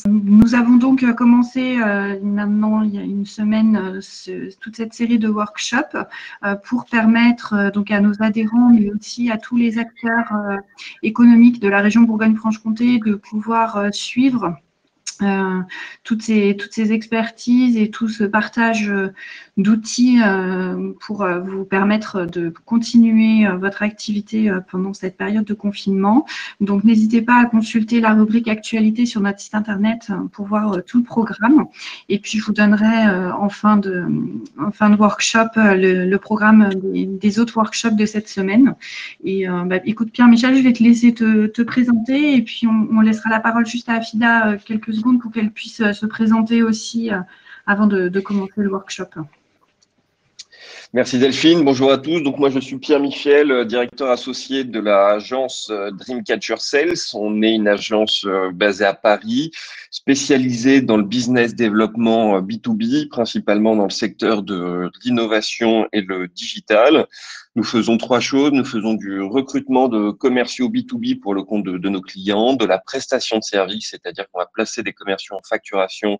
Nous avons donc commencé maintenant il y a une semaine toute cette série de workshops pour permettre donc à nos adhérents mais aussi à tous les acteurs économiques de la région Bourgogne-Franche-Comté de pouvoir suivre toutes ces expertises et tout ce partage d'outils pour vous permettre de continuer votre activité pendant cette période de confinement. Donc, n'hésitez pas à consulter la rubrique actualité sur notre site internet pour voir tout le programme. Et puis, je vous donnerai en fin de workshop le programme des autres workshops de cette semaine. Et écoute, Pierre-Michel, je vais te laisser te présenter et puis on laissera la parole juste à Afida quelques secondes pour qu'elle puisse se présenter aussi avant de commencer le workshop. Merci Delphine, bonjour à tous. Donc moi je suis Pierre Michel, directeur associé de l'agence Dreamcatcher Sales. On est une agence basée à Paris, spécialisée dans le business développement B2B, principalement dans le secteur de l'innovation et le digital. Nous faisons trois choses. Nous faisons du recrutement de commerciaux B2B pour le compte de nos clients, de la prestation de services, c'est-à-dire qu'on va placer des commerciaux en facturation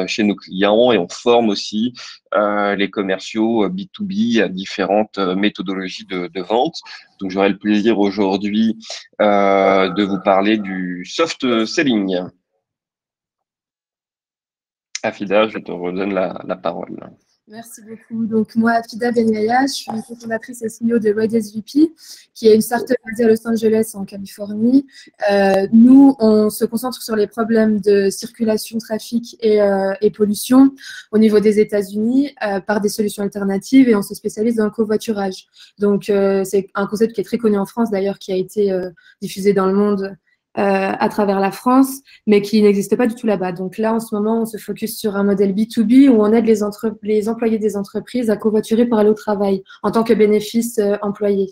chez nos clients et on forme aussi les commerciaux B2B à différentes méthodologies de vente. Donc, j'aurai le plaisir aujourd'hui de vous parler du soft selling. Afida, je te redonne la parole. Merci beaucoup. Donc, moi, Afida Benyaya, je suis cofondatrice et CEO de Red SVP, qui est une startup basée à Los Angeles, en Californie. Nous, on se concentre sur les problèmes de circulation, trafic et pollution au niveau des États-Unis par des solutions alternatives et on se spécialise dans le covoiturage. Donc, c'est un concept qui est très connu en France, d'ailleurs, qui a été diffusé dans le monde à travers la France, mais qui n'existe pas du tout là-bas. Donc là, en ce moment, on se focus sur un modèle B2B où on aide les employés des entreprises à covoiturer pour aller au travail en tant que bénéfice employé.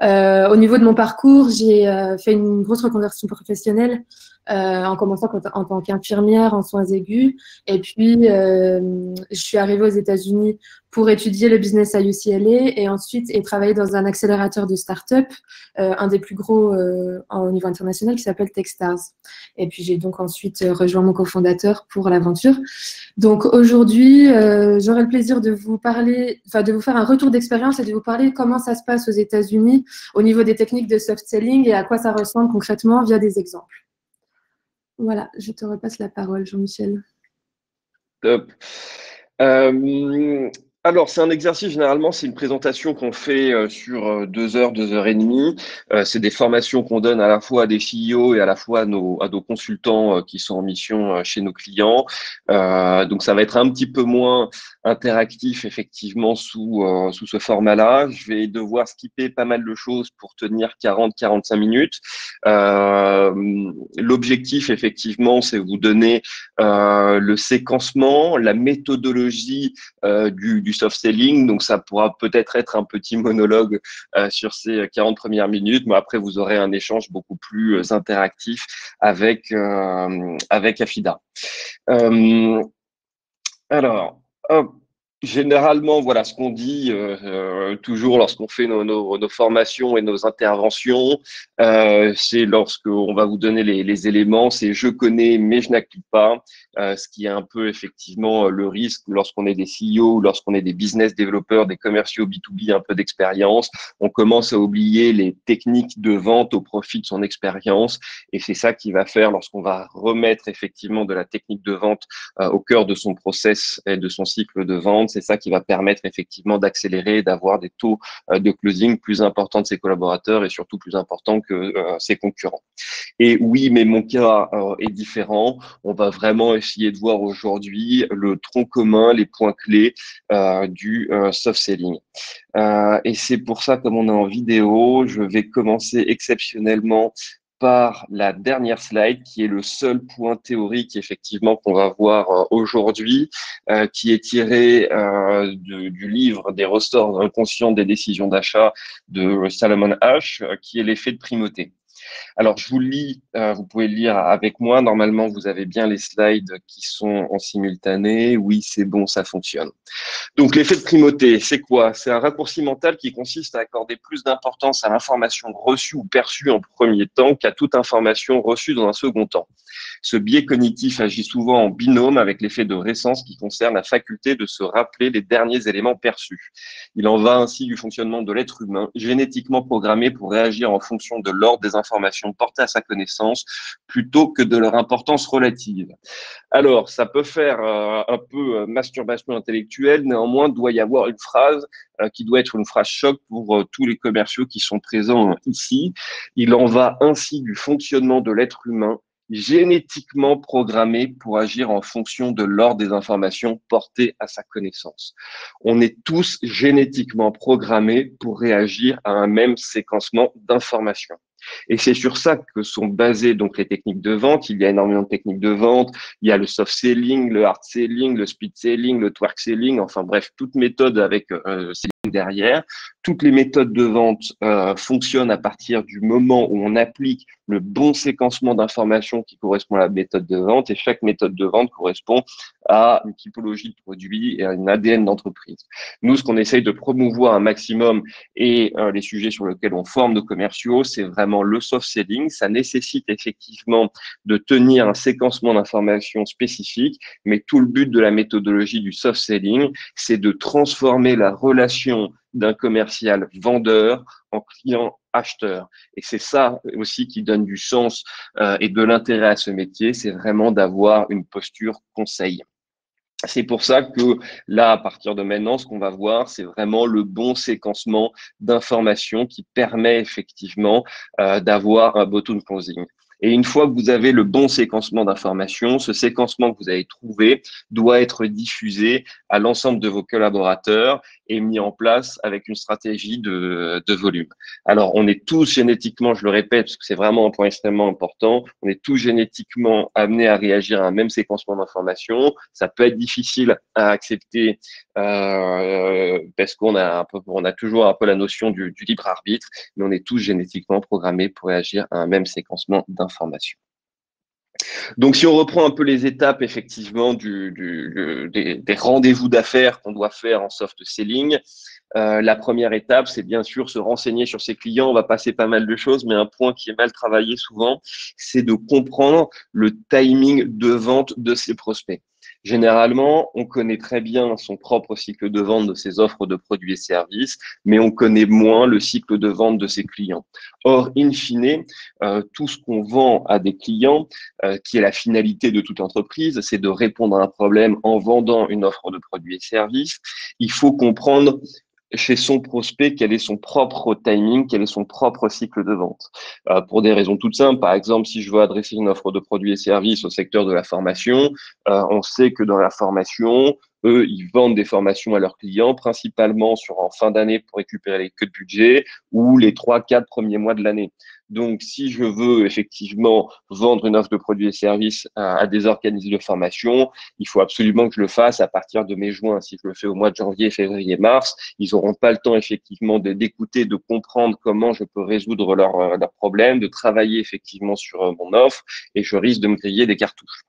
Au niveau de mon parcours, j'ai fait une grosse reconversion professionnelle en commençant en tant qu'infirmière en soins aigus. Et puis, je suis arrivée aux États-Unis pour étudier le business à UCLA et ensuite travailler dans un accélérateur de start-up, un des plus gros au niveau international qui s'appelle Techstars. Et puis, j'ai donc ensuite rejoint mon cofondateur pour l'aventure. Donc, aujourd'hui, j'aurai le plaisir de vous parler, de vous faire un retour d'expérience et de vous parler comment ça se passe aux États-Unis au niveau des techniques de soft selling et à quoi ça ressemble concrètement via des exemples. Voilà, je te repasse la parole, Jean-Michel. Top. Alors, c'est un exercice, généralement, c'est une présentation qu'on fait sur 2 heures, 2 heures et demie. C'est des formations qu'on donne à la fois à des CEO et à la fois à nos consultants qui sont en mission chez nos clients. Donc, ça va être un petit peu moins interactif, effectivement, sous ce format-là. Je vais devoir skipper pas mal de choses pour tenir 40-45 minutes. L'objectif, effectivement, c'est vous donner le séquencement, la méthodologie du soft selling. Donc, ça pourra peut-être être un petit monologue sur ces 40 premières minutes, mais après, vous aurez un échange beaucoup plus interactif avec Afida. Alors, hop. Généralement, voilà ce qu'on dit toujours lorsqu'on fait nos formations et nos interventions, c'est lorsqu'on va vous donner les éléments, c'est je connais mais je n'applique pas, ce qui est un peu effectivement le risque lorsqu'on est des CEO ou lorsqu'on est des business développeurs, des commerciaux B2B un peu d'expérience, on commence à oublier les techniques de vente au profit de son expérience et c'est ça qui va faire lorsqu'on va remettre effectivement de la technique de vente au cœur de son process et de son cycle de vente. C'est ça qui va permettre effectivement d'accélérer, d'avoir des taux de closing plus importants de ses collaborateurs et surtout plus importants que ses concurrents. Et oui, mais mon cas est différent. On va vraiment essayer de voir aujourd'hui le tronc commun, les points clés du soft selling. Et c'est pour ça, comme on est en vidéo, je vais commencer exceptionnellement par la dernière slide, qui est le seul point théorique, effectivement, qu'on va voir aujourd'hui, qui est tiré du livre des ressorts inconscients des décisions d'achat de Salomon Asch, qui est l'effet de primauté. Alors, je vous le lis, vous pouvez le lire avec moi. Normalement, vous avez bien les slides qui sont en simultané. Oui, c'est bon, ça fonctionne. Donc, l'effet de primauté, c'est quoi? C'est un raccourci mental qui consiste à accorder plus d'importance à l'information reçue ou perçue en premier temps qu'à toute information reçue dans un second temps. Ce biais cognitif agit souvent en binôme avec l'effet de récence qui concerne la faculté de se rappeler les derniers éléments perçus. Il en va ainsi du fonctionnement de l'être humain, génétiquement programmé pour réagir en fonction de l'ordre des informations portées à sa connaissance plutôt que de leur importance relative. Alors, ça peut faire un peu masturbation intellectuelle, néanmoins, doit y avoir une phrase qui doit être une phrase choc pour tous les commerciaux qui sont présents ici. Il en va ainsi du fonctionnement de l'être humain, génétiquement programmé pour agir en fonction de l'ordre des informations portées à sa connaissance. On est tous génétiquement programmés pour réagir à un même séquencement d'informations. Et c'est sur ça que sont basées donc les techniques de vente. Il y a énormément de techniques de vente. Il y a le soft selling, le hard selling, le speed selling, le twerk selling. Enfin bref, toute méthode avec selling derrière. Toutes les méthodes de vente fonctionnent à partir du moment où on applique le bon séquencement d'informations qui correspond à la méthode de vente. Et chaque méthode de vente correspond à une typologie de produit et à une ADN d'entreprise. Nous, ce qu'on essaye de promouvoir un maximum et les sujets sur lesquels on forme nos commerciaux, c'est vraiment le soft selling. Ça nécessite effectivement de tenir un séquencement d'informations spécifiques, mais tout le but de la méthodologie du soft selling, c'est de transformer la relation d'un commercial vendeur en client acheteur. Et c'est ça aussi qui donne du sens et de l'intérêt à ce métier, c'est vraiment d'avoir une posture conseil. C'est pour ça que là, à partir de maintenant, ce qu'on va voir, c'est vraiment le bon séquencement d'informations qui permet effectivement d'avoir un bottom closing. Et une fois que vous avez le bon séquencement d'informations, ce séquencement que vous avez trouvé doit être diffusé à l'ensemble de vos collaborateurs et mis en place avec une stratégie de volume. Alors, on est tous génétiquement, je le répète, parce que c'est vraiment un point extrêmement important, on est tous génétiquement amenés à réagir à un même séquencement d'informations. Ça peut être difficile à accepter parce qu'on a toujours un peu la notion du libre arbitre, mais on est tous génétiquement programmés pour réagir à un même séquencement d'informations. Donc, si on reprend un peu les étapes effectivement des rendez-vous d'affaires qu'on doit faire en soft selling, la première étape, c'est bien sûr se renseigner sur ses clients. On va passer pas mal de choses, mais un point qui est mal travaillé souvent, c'est de comprendre le timing de vente de ses prospects. Généralement, on connaît très bien son propre cycle de vente de ses offres de produits et services, mais on connaît moins le cycle de vente de ses clients. Or, in fine, tout ce qu'on vend à des clients, qui est la finalité de toute entreprise, c'est de répondre à un problème en vendant une offre de produits et services. Il faut comprendre chez son prospect quel est son propre timing, quel est son propre cycle de vente. Pour des raisons toutes simples, par exemple, si je veux adresser une offre de produits et services au secteur de la formation, on sait que dans la formation, eux, ils vendent des formations à leurs clients, principalement en fin d'année pour récupérer les queues de budget ou les 3-4 premiers mois de l'année. Donc, si je veux effectivement vendre une offre de produits et services à des organismes de formation, il faut absolument que je le fasse à partir de mai-juin. Si je le fais au mois de janvier, février, mars, ils n'auront pas le temps effectivement d'écouter, de comprendre comment je peux résoudre leurs problèmes, de travailler effectivement sur mon offre et je risque de me griller des cartouches.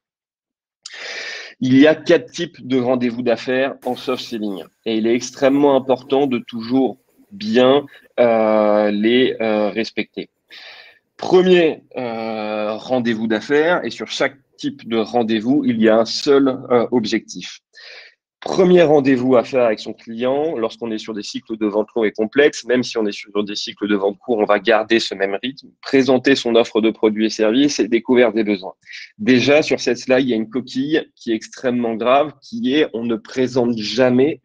Il y a 4 types de rendez-vous d'affaires en soft selling et il est extrêmement important de toujours bien les respecter. Premier rendez-vous d'affaires et sur chaque type de rendez-vous, il y a un seul objectif. Premier rendez-vous à faire avec son client, lorsqu'on est sur des cycles de vente longs et complexes, même si on est sur des cycles de vente courts, on va garder ce même rythme, présenter son offre de produits et services et découvrir des besoins. Déjà, sur cette slide, il y a une coquille qui est extrêmement grave, qui est on ne présente jamais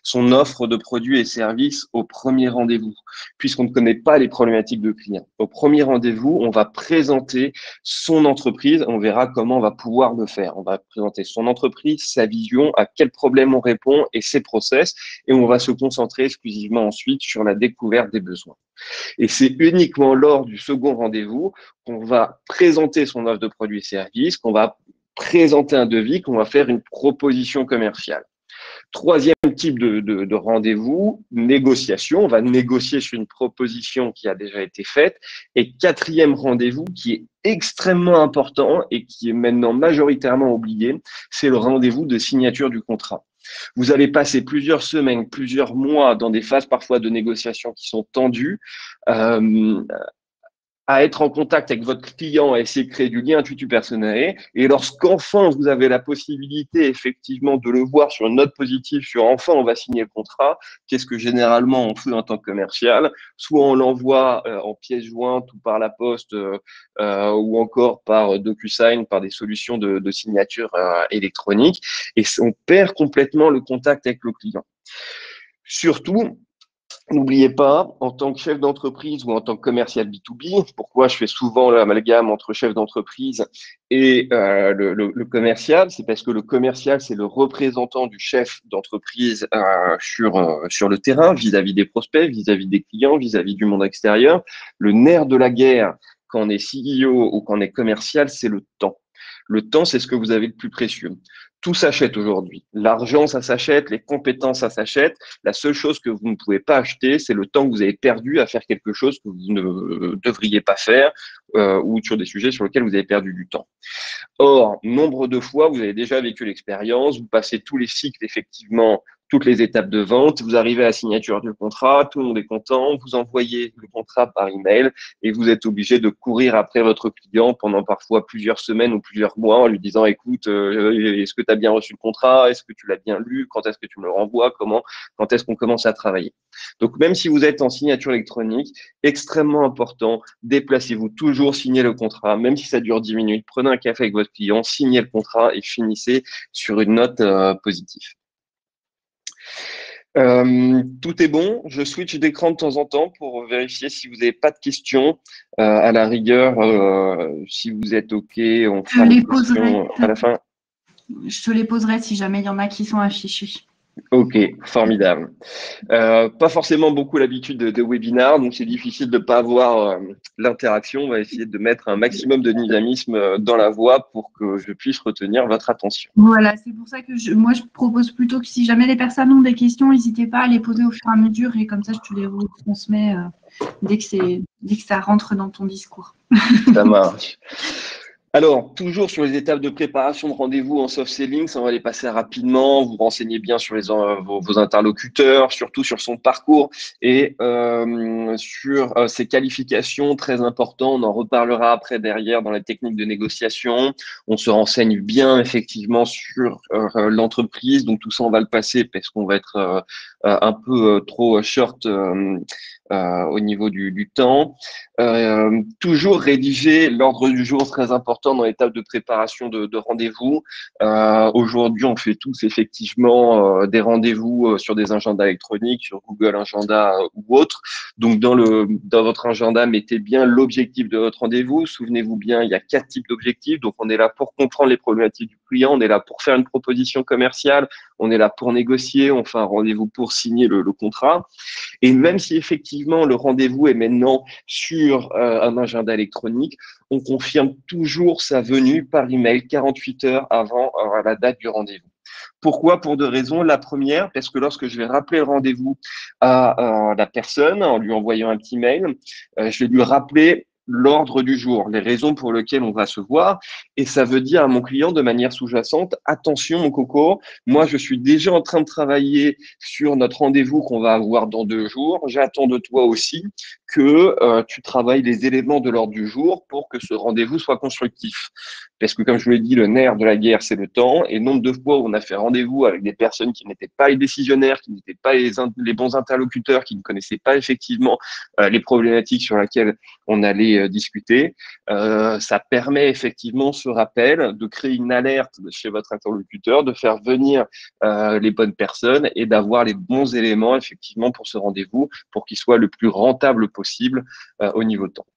son offre de produits et services au premier rendez-vous, puisqu'on ne connaît pas les problématiques de client. Au premier rendez-vous, on va présenter son entreprise, on verra comment on va pouvoir le faire. On va présenter son entreprise, sa vision, à quel problème on répond et ses process, et on va se concentrer exclusivement ensuite sur la découverte des besoins. Et c'est uniquement lors du second rendez-vous qu'on va présenter son offre de produits et services, qu'on va présenter un devis, qu'on va faire une proposition commerciale. Troisième type de rendez-vous, négociation. On va négocier sur une proposition qui a déjà été faite. Et quatrième rendez-vous qui est extrêmement important et qui est maintenant majoritairement oublié, c'est le rendez-vous de signature du contrat. Vous allez passer plusieurs semaines, plusieurs mois dans des phases parfois de négociation qui sont tendues, à être en contact avec votre client, à essayer de créer du lien intuitu personnel. Et lorsqu'enfin vous avez la possibilité effectivement de le voir sur une note positive, sur enfin on va signer le contrat, qu'est-ce que généralement on fait en tant que commercial? Soit on l'envoie en pièce jointe ou par la poste ou encore par DocuSign, par des solutions de signature électronique, et on perd complètement le contact avec le client. Surtout, n'oubliez pas, en tant que chef d'entreprise ou en tant que commercial B2B, pourquoi je fais souvent l'amalgame entre chef d'entreprise et le commercial, c'est parce que le commercial, c'est le représentant du chef d'entreprise sur le terrain, vis-à-vis des prospects, vis-à-vis des clients, vis-à-vis du monde extérieur. Le nerf de la guerre, quand on est CEO ou quand on est commercial, c'est le temps. Le temps, c'est ce que vous avez de plus précieux. Tout s'achète aujourd'hui. L'argent, ça s'achète, les compétences, ça s'achète. La seule chose que vous ne pouvez pas acheter, c'est le temps que vous avez perdu à faire quelque chose que vous ne devriez pas faire ou sur des sujets sur lesquels vous avez perdu du temps. Or, nombre de fois, vous avez déjà vécu l'expérience, vous passez tous les cycles, effectivement, toutes les étapes de vente, vous arrivez à la signature du contrat, tout le monde est content, vous envoyez le contrat par email et vous êtes obligé de courir après votre client pendant parfois plusieurs semaines ou plusieurs mois en lui disant, écoute, est-ce que tu as bien reçu le contrat? Est-ce que tu l'as bien lu? Quand est-ce que tu me le renvoies? Quand est-ce qu'on commence à travailler? Donc, même si vous êtes en signature électronique, extrêmement important, déplacez-vous toujours, signez le contrat, même si ça dure 10 minutes, prenez un café avec votre client, signez le contrat et finissez sur une note positive. Tout est bon. Je switch d'écran de temps en temps pour vérifier si vous n'avez pas de questions. À la rigueur, si vous êtes OK, on fera les questions à la fin. Je te les poserai si jamais il y en a qui sont affichés. OK, formidable. Pas forcément beaucoup l'habitude de webinaire, donc c'est difficile de ne pas avoir l'interaction. On va essayer de mettre un maximum de dynamisme dans la voix pour que je puisse retenir votre attention. Voilà, c'est pour ça que moi, je propose plutôt que si jamais les personnes ont des questions, n'hésitez pas à les poser au fur et à mesure et comme ça, je te les retransmets dès que ça rentre dans ton discours. Ça marche. Alors, toujours sur les étapes de préparation de rendez-vous en soft selling, ça on va les passer rapidement. Vous renseignez bien sur vos interlocuteurs, surtout sur son parcours et sur ses qualifications, très important. On en reparlera après derrière dans les techniques de négociation. On se renseigne bien effectivement sur l'entreprise. Donc tout ça, on va le passer parce qu'on va être un peu trop short au niveau du temps. Toujours rédiger l'ordre du jour, très important dans l'étape de préparation de rendez-vous. Aujourd'hui, on fait tous effectivement des rendez-vous sur des agendas électroniques, sur Google Agenda ou autre. Donc, dans votre agenda, mettez bien l'objectif de votre rendez-vous. Souvenez-vous bien, il y a 4 types d'objectifs. Donc, on est là pour comprendre les problématiques du client, on est là pour faire une proposition commerciale, on est là pour négocier, on fait un rendez-vous pour signer le contrat. Et même si effectivement le rendez-vous est maintenant sur un agenda électronique, on confirme toujours sa venue par email 48 heures avant la date du rendez-vous. Pourquoi? Pour 2 raisons. La première, parce que lorsque je vais rappeler le rendez-vous à la personne en lui envoyant un petit mail, je vais lui rappeler l'ordre du jour, les raisons pour lesquelles on va se voir. Et ça veut dire à mon client de manière sous-jacente, attention mon coco, moi je suis déjà en train de travailler sur notre rendez-vous qu'on va avoir dans 2 jours. J'attends de toi aussi que tu travailles les éléments de l'ordre du jour pour que ce rendez-vous soit constructif. Parce que comme je vous l'ai dit, le nerf de la guerre, c'est le temps. Et nombre de fois où on a fait rendez-vous avec des personnes qui n'étaient pas les décisionnaires, qui n'étaient pas les bons interlocuteurs, qui ne connaissaient pas effectivement les problématiques sur lesquelles on allait discuter. Ça permet effectivement ce rappel de créer une alerte chez votre interlocuteur, de faire venir les bonnes personnes et d'avoir les bons éléments effectivement pour ce rendez-vous, pour qu'il soit le plus rentable possible au niveau de temps.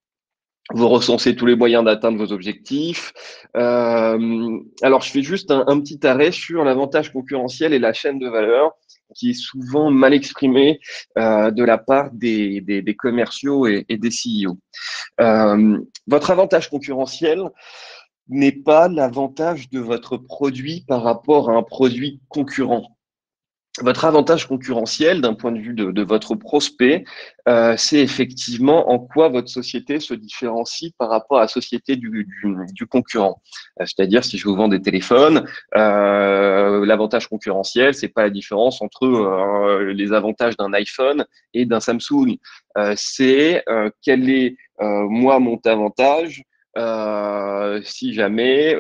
Vous recensez tous les moyens d'atteindre vos objectifs. Alors, je fais juste un petit arrêt sur l'avantage concurrentiel et la chaîne de valeur qui est souvent mal exprimé de la part des commerciaux et des CEO. Votre avantage concurrentiel n'est pas l'avantage de votre produit par rapport à un produit concurrent. Votre avantage concurrentiel d'un point de vue de votre prospect, c'est effectivement en quoi votre société se différencie par rapport à la société du concurrent. C'est-à-dire, si je vous vends des téléphones, l'avantage concurrentiel, c'est pas la différence entre les avantages d'un iPhone et d'un Samsung. C'est quel est, moi, mon avantage si jamais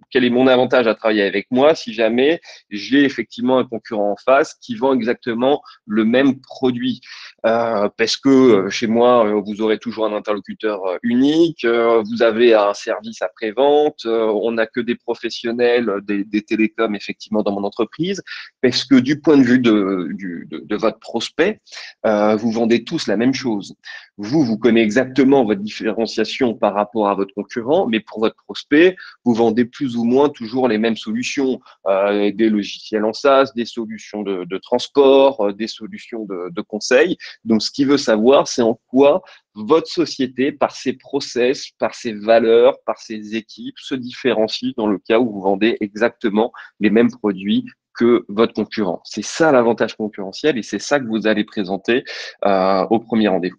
quel est mon avantage à travailler avec moi si jamais j'ai effectivement un concurrent en face qui vend exactement le même produit. Parce que chez moi, vous aurez toujours un interlocuteur unique, vous avez un service après-vente, on n'a que des professionnels, des télécoms effectivement dans mon entreprise, parce que du point de vue de votre prospect, vous vendez tous la même chose. Vous connaissez exactement votre différenciation par rapport à votre concurrent, mais pour votre prospect, vous vendez plus ou moins toujours les mêmes solutions, des logiciels en SaaS, des solutions de transport, des solutions de conseil. Donc, ce qu'il veut savoir, c'est en quoi votre société, par ses process, par ses valeurs, par ses équipes, se différencie dans le cas où vous vendez exactement les mêmes produits que votre concurrent. C'est ça l'avantage concurrentiel et c'est ça que vous allez présenter au premier rendez-vous.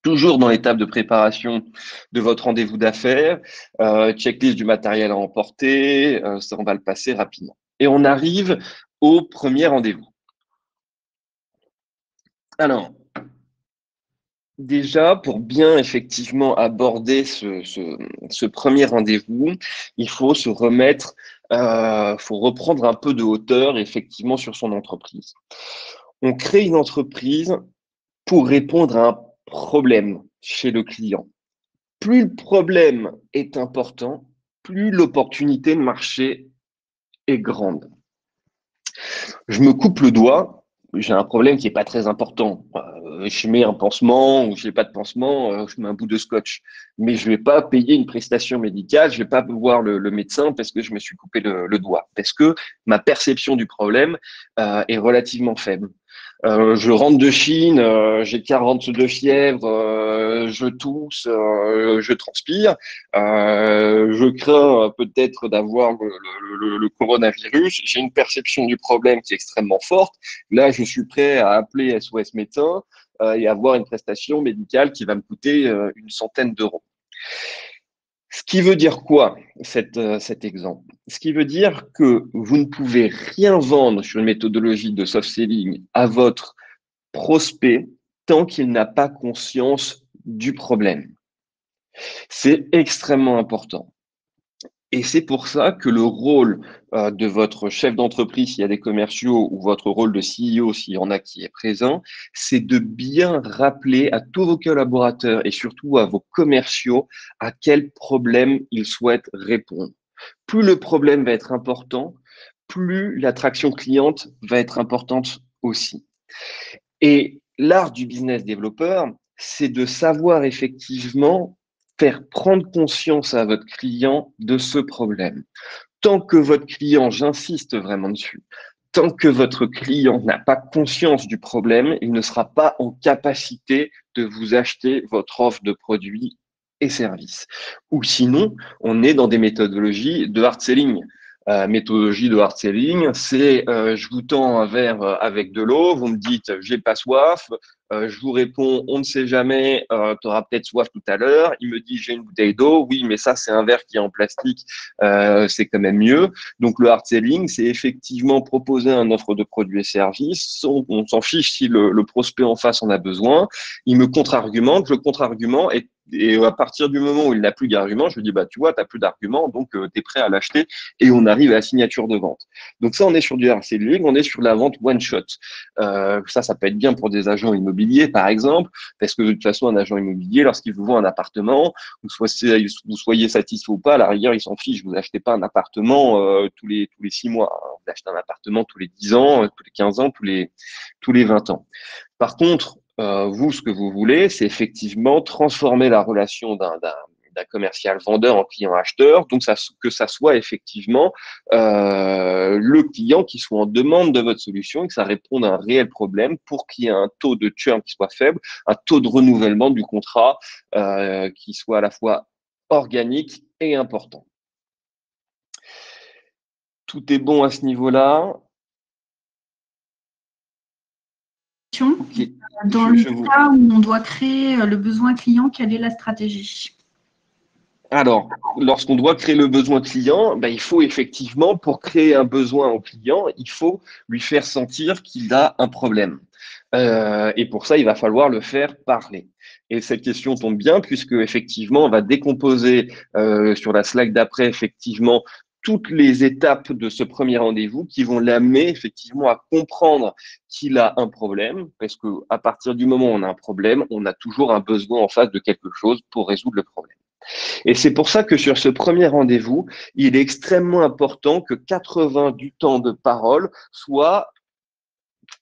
Toujours dans l'étape de préparation de votre rendez-vous d'affaires, checklist du matériel à emporter, ça on va le passer rapidement. Et on arrive au premier rendez-vous. Alors, déjà, pour bien effectivement aborder ce premier rendez-vous, il faut se remettre, faut reprendre un peu de hauteur effectivement sur son entreprise. On crée une entreprise pour répondre à un problème chez le client. Plus le problème est important, plus l'opportunité de marché est grande. Je me coupe le doigt, j'ai un problème qui n'est pas très important. Je mets un pansement ou je n'ai pas de pansement, je mets un bout de scotch. Mais je ne vais pas payer une prestation médicale, je ne vais pas voir le médecin parce que je me suis coupé le doigt. Parce que ma perception du problème est relativement faible. Je rentre de Chine, j'ai 40 de fièvre, je tousse, je transpire, je crains peut-être d'avoir le coronavirus, j'ai une perception du problème qui est extrêmement forte. Là, je suis prêt à appeler SOS médecin et avoir une prestation médicale qui va me coûter une centaine d'euros. Ce qui veut dire quoi, cet exemple? Ce qui veut dire que vous ne pouvez rien vendre sur une méthodologie de soft selling à votre prospect tant qu'il n'a pas conscience du problème. C'est extrêmement important. Et c'est pour ça que le rôle de votre chef d'entreprise, s'il y a des commerciaux, ou votre rôle de CEO, s'il y en a qui est présent, c'est de bien rappeler à tous vos collaborateurs et surtout à vos commerciaux à quel problème ils souhaitent répondre. Plus le problème va être important, plus l'attraction cliente va être importante aussi. Et l'art du business développeur, c'est de savoir effectivement faire prendre conscience à votre client de ce problème. Tant que votre client, j'insiste vraiment dessus, tant que votre client n'a pas conscience du problème, il ne sera pas en capacité de vous acheter votre offre de produits et services. Ou sinon, on est dans des méthodologies de hard selling. Méthodologie de hard selling, c'est je vous tends un verre avec de l'eau, vous me dites j'ai pas soif, je vous réponds on ne sait jamais, tu auras peut-être soif tout à l'heure, il me dit j'ai une bouteille d'eau, oui mais ça c'est un verre qui est en plastique, c'est quand même mieux. Donc le hard selling, c'est effectivement proposer une offre de produits et services, on s'en fiche si le prospect en face en a besoin, il me contre-argumente, le contre-argument est et à partir du moment où il n'a plus d'argument, je lui dis, bah, tu vois, tu n'as plus d'argument, donc tu es prêt à l'acheter et on arrive à la signature de vente. Donc ça, on est sur du hard selling, on est sur la vente one shot. Ça peut être bien pour des agents immobiliers, par exemple, parce que de toute façon, un agent immobilier, lorsqu'il vous vend un appartement, vous soyez satisfait ou pas, à la rigueur, il s'en fiche. Vous achetez pas un appartement tous les 6 mois. Hein. Vous achetez un appartement tous les 10 ans, tous les 15 ans, tous les 20 ans. Par contre, vous, ce que vous voulez, c'est effectivement transformer la relation d'un commercial vendeur en client acheteur, donc que ça soit effectivement le client qui soit en demande de votre solution et que ça réponde à un réel problème pour qu'il y ait un taux de churn qui soit faible, un taux de renouvellement du contrat qui soit à la fois organique et important. Tout est bon à ce niveau-là. question. Ok. Dans le cas où on doit créer le besoin client, quelle est la stratégie? Alors, lorsqu'on doit créer le besoin client, ben, il faut effectivement, pour créer un besoin au client, il faut lui faire sentir qu'il a un problème. Et pour ça, il va falloir le faire parler. Et cette question tombe bien puisque effectivement, on va décomposer sur la slide d'après effectivement toutes les étapes de ce premier rendez-vous qui vont l'amener effectivement à comprendre qu'il a un problème, parce que à partir du moment où on a un problème, on a toujours un besoin en face de quelque chose pour résoudre le problème. Et c'est pour ça que sur ce premier rendez-vous, il est extrêmement important que 80 du temps de parole soit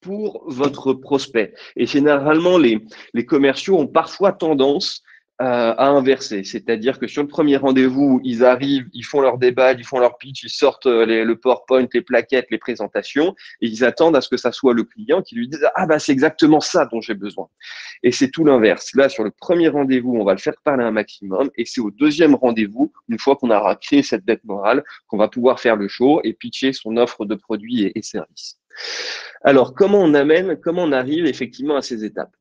pour votre prospect. Et généralement, les commerciaux ont parfois tendance à inverser. C'est-à-dire que sur le premier rendez-vous, ils arrivent, ils font leur débat, ils font leur pitch, ils sortent le PowerPoint, les plaquettes, les présentations, et ils attendent à ce que ça soit le client qui lui dise « Ah, bah, c'est exactement ça dont j'ai besoin ». Et c'est tout l'inverse. Là, sur le premier rendez-vous, on va le faire parler un maximum, et c'est au deuxième rendez-vous, une fois qu'on aura créé cette dette morale, qu'on va pouvoir faire le show et pitcher son offre de produits et services. Alors, comment on arrive effectivement à ces étapes?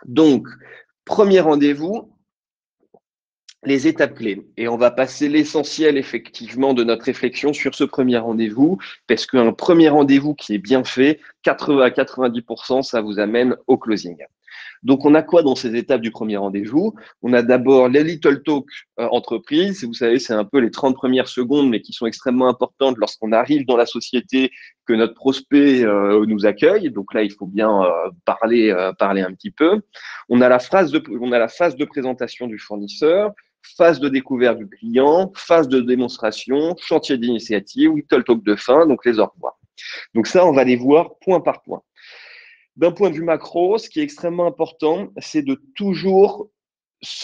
Donc, premier rendez-vous, les étapes clés. Et on va passer l'essentiel effectivement de notre réflexion sur ce premier rendez-vous, parce qu'un premier rendez-vous qui est bien fait, 80 à 90%, ça vous amène au closing. Donc, on a quoi dans ces étapes du premier rendez-vous? On a d'abord les Little Talk entreprise. Vous savez, c'est un peu les 30 premières secondes, mais qui sont extrêmement importantes lorsqu'on arrive dans la société, que notre prospect nous accueille. Donc là, il faut bien parler un petit peu. On a la phase de présentation du fournisseur, phase de découverte du client, phase de démonstration, chantier d'initiative, Little Talk de fin, donc les au revoir. Donc ça, on va les voir point par point. D'un point de vue macro, ce qui est extrêmement important, c'est de toujours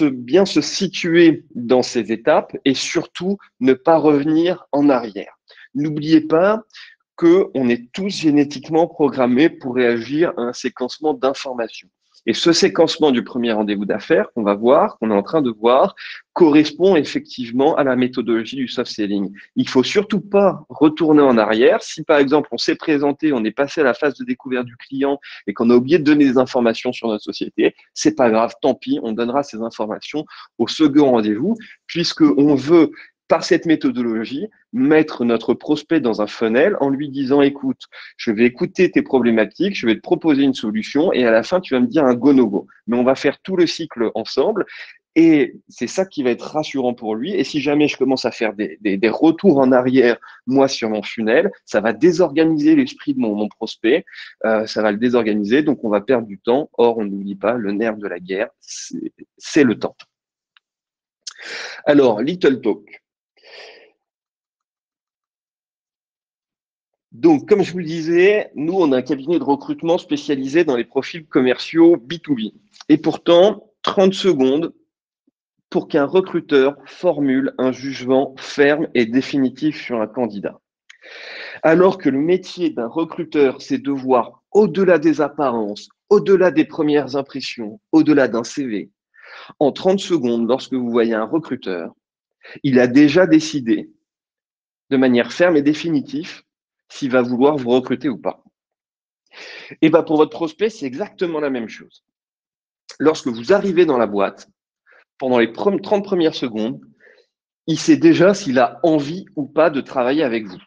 bien se situer dans ces étapes et surtout ne pas revenir en arrière. N'oubliez pas qu'on est tous génétiquement programmés pour réagir à un séquencement d'informations. Et ce séquencement du premier rendez-vous d'affaires qu'on va voir, qu'on est en train de voir, correspond effectivement à la méthodologie du soft selling. Il faut surtout pas retourner en arrière. Si par exemple on s'est présenté, on est passé à la phase de découverte du client et qu'on a oublié de donner des informations sur notre société, c'est pas grave, tant pis, on donnera ces informations au second rendez-vous, puisque on veut par cette méthodologie, mettre notre prospect dans un funnel en lui disant, écoute, je vais écouter tes problématiques, je vais te proposer une solution et à la fin, tu vas me dire un go-no-go. Mais on va faire tout le cycle ensemble et c'est ça qui va être rassurant pour lui. Et si jamais je commence à faire des retours en arrière, moi, sur mon funnel, ça va désorganiser l'esprit de mon prospect, ça va le désorganiser, donc on va perdre du temps. Or, on n'oublie pas, le nerf de la guerre, c'est le temps. Alors, Little Talk. Donc, comme je vous le disais, nous, on a un cabinet de recrutement spécialisé dans les profils commerciaux B2B. Et pourtant, 30 secondes pour qu'un recruteur formule un jugement ferme et définitif sur un candidat. Alors que le métier d'un recruteur, c'est de voir au-delà des apparences, au-delà des premières impressions, au-delà d'un CV. En 30 secondes, lorsque vous voyez un recruteur, il a déjà décidé de manière ferme et définitive s'il va vouloir vous recruter ou pas. Et bien pour votre prospect, c'est exactement la même chose. Lorsque vous arrivez dans la boîte, pendant les 30 premières secondes, il sait déjà s'il a envie ou pas de travailler avec vous.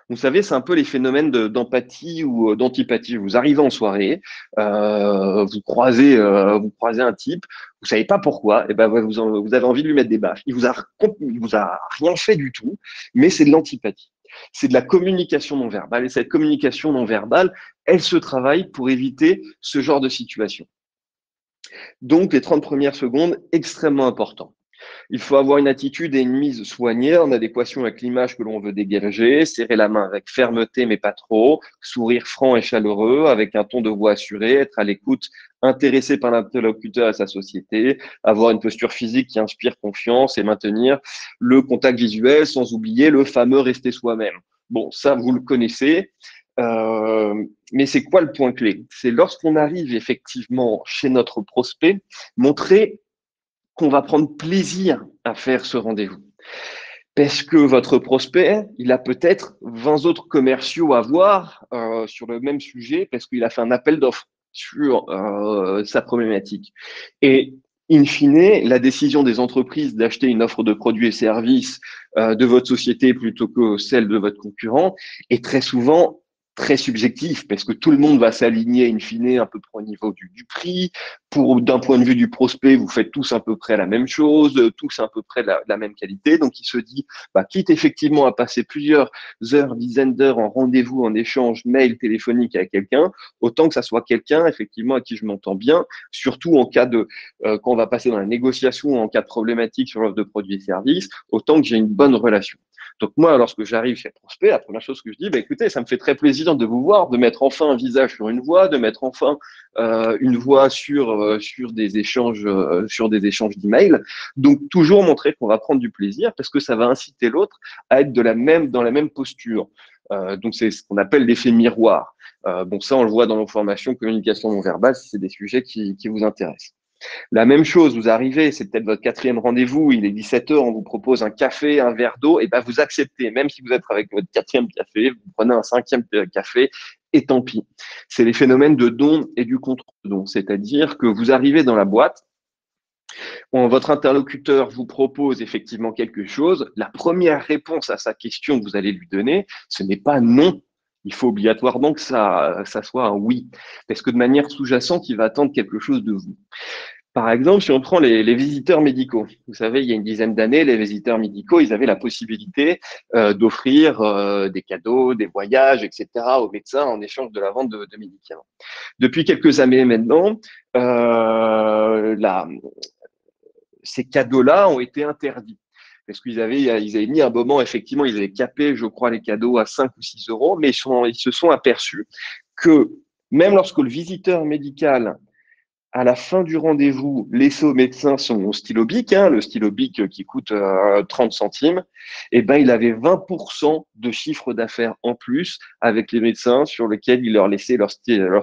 Vous savez, c'est un peu les phénomènes d'empathie ou d'antipathie. Vous arrivez en soirée, vous croisez un type, vous savez pas pourquoi, et ben vous avez envie de lui mettre des baffes. Il vous a rien fait du tout, mais c'est de l'antipathie. C'est de la communication non verbale. Et cette communication non verbale, elle se travaille pour éviter ce genre de situation. Donc, les 30 premières secondes, extrêmement important. Il faut avoir une attitude et une mise soignée en adéquation avec l'image que l'on veut dégager, serrer la main avec fermeté mais pas trop, sourire franc et chaleureux avec un ton de voix assuré, être à l'écoute, intéressé par l'interlocuteur et sa société, avoir une posture physique qui inspire confiance et maintenir le contact visuel sans oublier le fameux rester soi-même. Bon, ça, vous le connaissez. Mais c'est quoi le point clé? C'est lorsqu'on arrive effectivement chez notre prospect, montrer qu'on va prendre plaisir à faire ce rendez-vous. Parce que votre prospect, il a peut-être 20 autres commerciaux à voir sur le même sujet parce qu'il a fait un appel d'offres sur sa problématique. Et in fine, la décision des entreprises d'acheter une offre de produits et services de votre société plutôt que celle de votre concurrent est très souvent très subjectif parce que tout le monde va s'aligner in fine à peu près au niveau du prix. D'un point de vue du prospect, vous faites tous à peu près la même chose, tous à peu près la même qualité. Donc, il se dit, quitte effectivement à passer plusieurs heures, dizaines d'heures en rendez-vous, en échange, mail, téléphonique avec quelqu'un, autant que ça soit quelqu'un effectivement à qui je m'entends bien, surtout en cas de quand on va passer dans la négociation, en cas de problématique sur l'offre de produits et services, autant que j'ai une bonne relation. Donc moi, lorsque j'arrive chez le prospect, la première chose que je dis, écoutez, ça me fait très plaisir de vous voir, de mettre enfin un visage sur une voix, de mettre enfin une voix sur des échanges d'emails. Donc toujours montrer qu'on va prendre du plaisir parce que ça va inciter l'autre à être dans la même posture. Donc c'est ce qu'on appelle l'effet miroir. Ça on le voit dans nos formations communication non verbale si c'est des sujets qui vous intéressent. La même chose, vous arrivez, c'est peut-être votre 4e rendez-vous, il est 17h, on vous propose un café, un verre d'eau, et vous acceptez, même si vous êtes avec votre 4e café, vous prenez un 5e café, et tant pis. C'est les phénomènes de don et du contre-don, c'est-à-dire que vous arrivez dans la boîte, votre interlocuteur vous propose effectivement quelque chose, la première réponse à sa question que vous allez lui donner, ce n'est pas non. Il faut obligatoirement que ça soit un oui, parce que de manière sous-jacente, il va attendre quelque chose de vous. Par exemple, si on prend les visiteurs médicaux, vous savez, il y a une dizaine d'années, les visiteurs médicaux, ils avaient la possibilité d'offrir des cadeaux, des voyages, etc. aux médecins en échange de la vente de médicaments. Depuis quelques années maintenant, ces cadeaux-là ont été interdits. Parce qu'ils avaient mis un moment, effectivement, ils avaient capé, je crois, les cadeaux à 5 ou 6 euros, mais ils se sont aperçus que même lorsque le visiteur médical à la fin du rendez-vous, laissé au médecin son stylo bic, le stylo bic qui coûte 30 centimes, il avait 20% de chiffre d'affaires en plus avec les médecins sur lesquels il leur laissait leur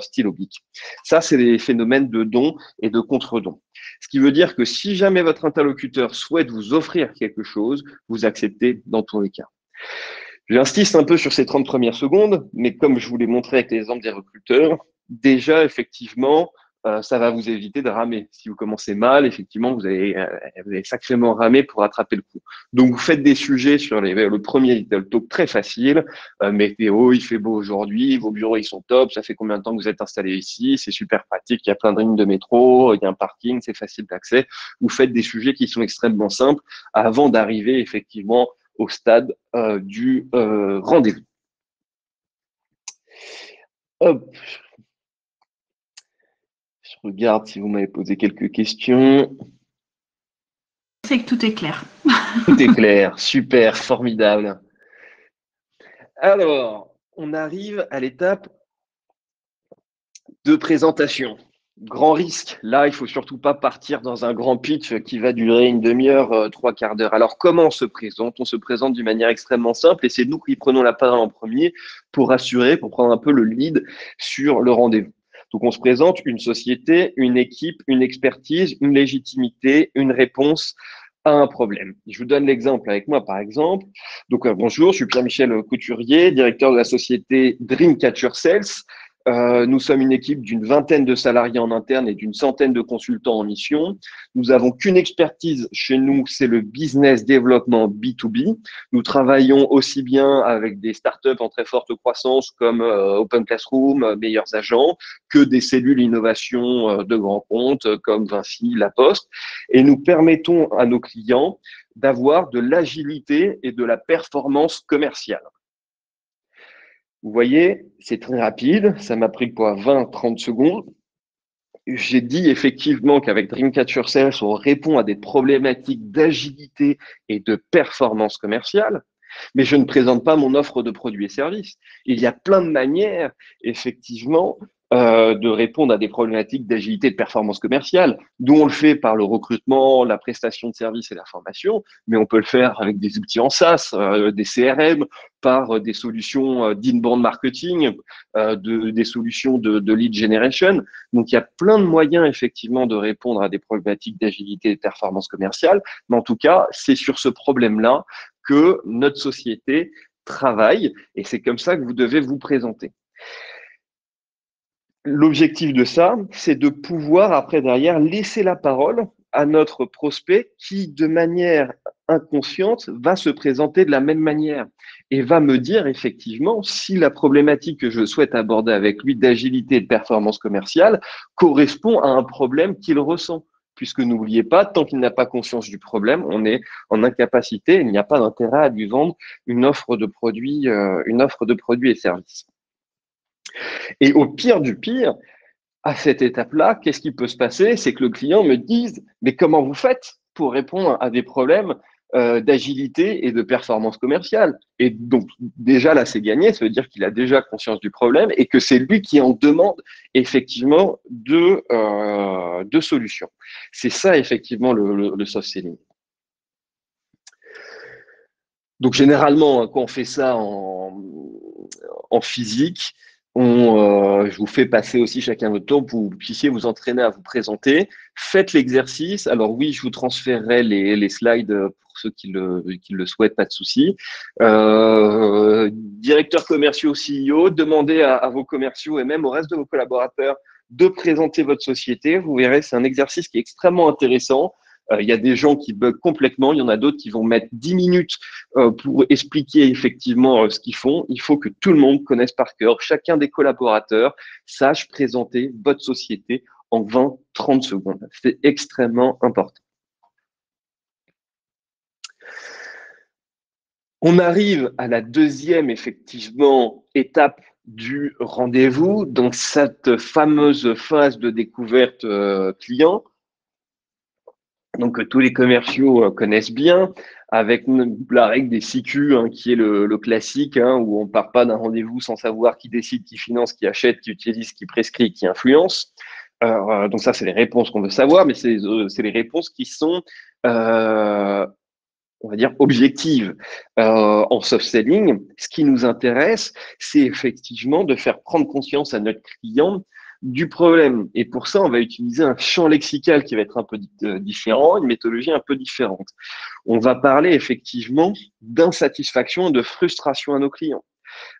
stylo bic. Ça, c'est des phénomènes de don et de contre-don. Ce qui veut dire que si jamais votre interlocuteur souhaite vous offrir quelque chose, vous acceptez dans tous les cas. J'insiste un peu sur ces 30 premières secondes, mais comme je vous l'ai montré avec l'exemple des recruteurs, déjà, effectivement, ça va vous éviter de ramer. Si vous commencez mal, effectivement, vous allez sacrément ramer pour rattraper le coup. Donc, vous faites des sujets sur le premier Little Talk très facile. Météo, il fait beau aujourd'hui, vos bureaux, ils sont top, ça fait combien de temps que vous êtes installé ici, c'est super pratique, il y a plein de lignes de métro, il y a un parking, c'est facile d'accès. Vous faites des sujets qui sont extrêmement simples avant d'arriver effectivement au stade du rendez-vous. Hop. Je regarde si vous m'avez posé quelques questions. C'est que tout est clair. Tout est clair, super, formidable. Alors, on arrive à l'étape de présentation. Grand risque, là, il ne faut surtout pas partir dans un grand pitch qui va durer une demi-heure, 3/4 d'heure. Alors, comment on se présente? On se présente d'une manière extrêmement simple et c'est nous qui prenons la parole en premier pour prendre un peu le lead sur le rendez-vous. Donc, on se présente une société, une équipe, une expertise, une légitimité, une réponse à un problème. Je vous donne l'exemple avec moi, par exemple. Donc, bonjour, je suis Pierre-Michel Couturier, directeur de la société Dreamcatcher Sales. Nous sommes une équipe d'une 20aine de salariés en interne et d'une centaine de consultants en mission. Nous n'avons qu'une expertise chez nous, c'est le business développement B2B. Nous travaillons aussi bien avec des startups en très forte croissance comme Open Classroom, Meilleurs Agents, que des cellules innovation de grands comptes comme Vinci, La Poste. Et nous permettons à nos clients d'avoir de l'agilité et de la performance commerciale. Vous voyez, c'est très rapide, ça m'a pris quoi, 20-30 secondes. J'ai dit effectivement qu'avec Dreamcatcher Sales, on répond à des problématiques d'agilité et de performance commerciale, mais je ne présente pas mon offre de produits et services. Il y a plein de manières, effectivement, de répondre à des problématiques d'agilité et de performance commerciale, d'où on le fait par le recrutement, la prestation de services et la formation, mais on peut le faire avec des outils en SaaS, des CRM, par des solutions d'inbound marketing, des solutions de lead generation. Donc, il y a plein de moyens, effectivement, de répondre à des problématiques d'agilité et de performance commerciale. Mais en tout cas, c'est sur ce problème-là que notre société travaille, et c'est comme ça que vous devez vous présenter. L'objectif de ça, c'est de pouvoir, après, derrière, laisser la parole à notre prospect qui, de manière inconsciente, va se présenter de la même manière et va me dire, effectivement, si la problématique que je souhaite aborder avec lui d'agilité et de performance commerciale correspond à un problème qu'il ressent. Puisque n'oubliez pas, tant qu'il n'a pas conscience du problème, on est en incapacité, il n'y a pas d'intérêt à lui vendre une offre de produits et services. Et au pire du pire, à cette étape-là, qu'est-ce qui peut se passer? C'est que le client me dise, mais comment vous faites pour répondre à des problèmes d'agilité et de performance commerciale? Et donc, déjà, là, c'est gagné. Ça veut dire qu'il a déjà conscience du problème et que c'est lui qui en demande effectivement de solutions. C'est ça, effectivement, le soft selling. Donc, généralement, quand on fait ça en physique, je vous fais passer aussi chacun votre tour pour que vous puissiez vous entraîner à vous présenter. Faites l'exercice. Alors oui, je vous transférerai les slides pour ceux qui le souhaitent, pas de souci. Directeurs commerciaux, CEO, demandez à vos commerciaux et même au reste de vos collaborateurs de présenter votre société. Vous verrez, c'est un exercice qui est extrêmement intéressant. Il y a des gens qui bug complètement, il y en a d'autres qui vont mettre 10 minutes pour expliquer effectivement ce qu'ils font. Il faut que tout le monde connaisse par cœur, chacun des collaborateurs sache présenter votre société en 20-30 secondes. C'est extrêmement important. On arrive à la deuxième, effectivement, étape du rendez-vous, dans cette fameuse phase de découverte client. Donc, tous les commerciaux connaissent bien, avec la règle des CQ, qui est le classique, où on ne part pas d'un rendez-vous sans savoir qui décide, qui finance, qui achète, qui utilise, qui prescrit, qui influence. Donc ça, c'est les réponses qu'on veut savoir, mais c'est les réponses qui sont, on va dire, objectives. En soft selling, ce qui nous intéresse, c'est effectivement de faire prendre conscience à notre client du problème. Et pour ça, on va utiliser un champ lexical qui va être un peu différent, une méthodologie un peu différente. On va parler effectivement d'insatisfaction et de frustration à nos clients.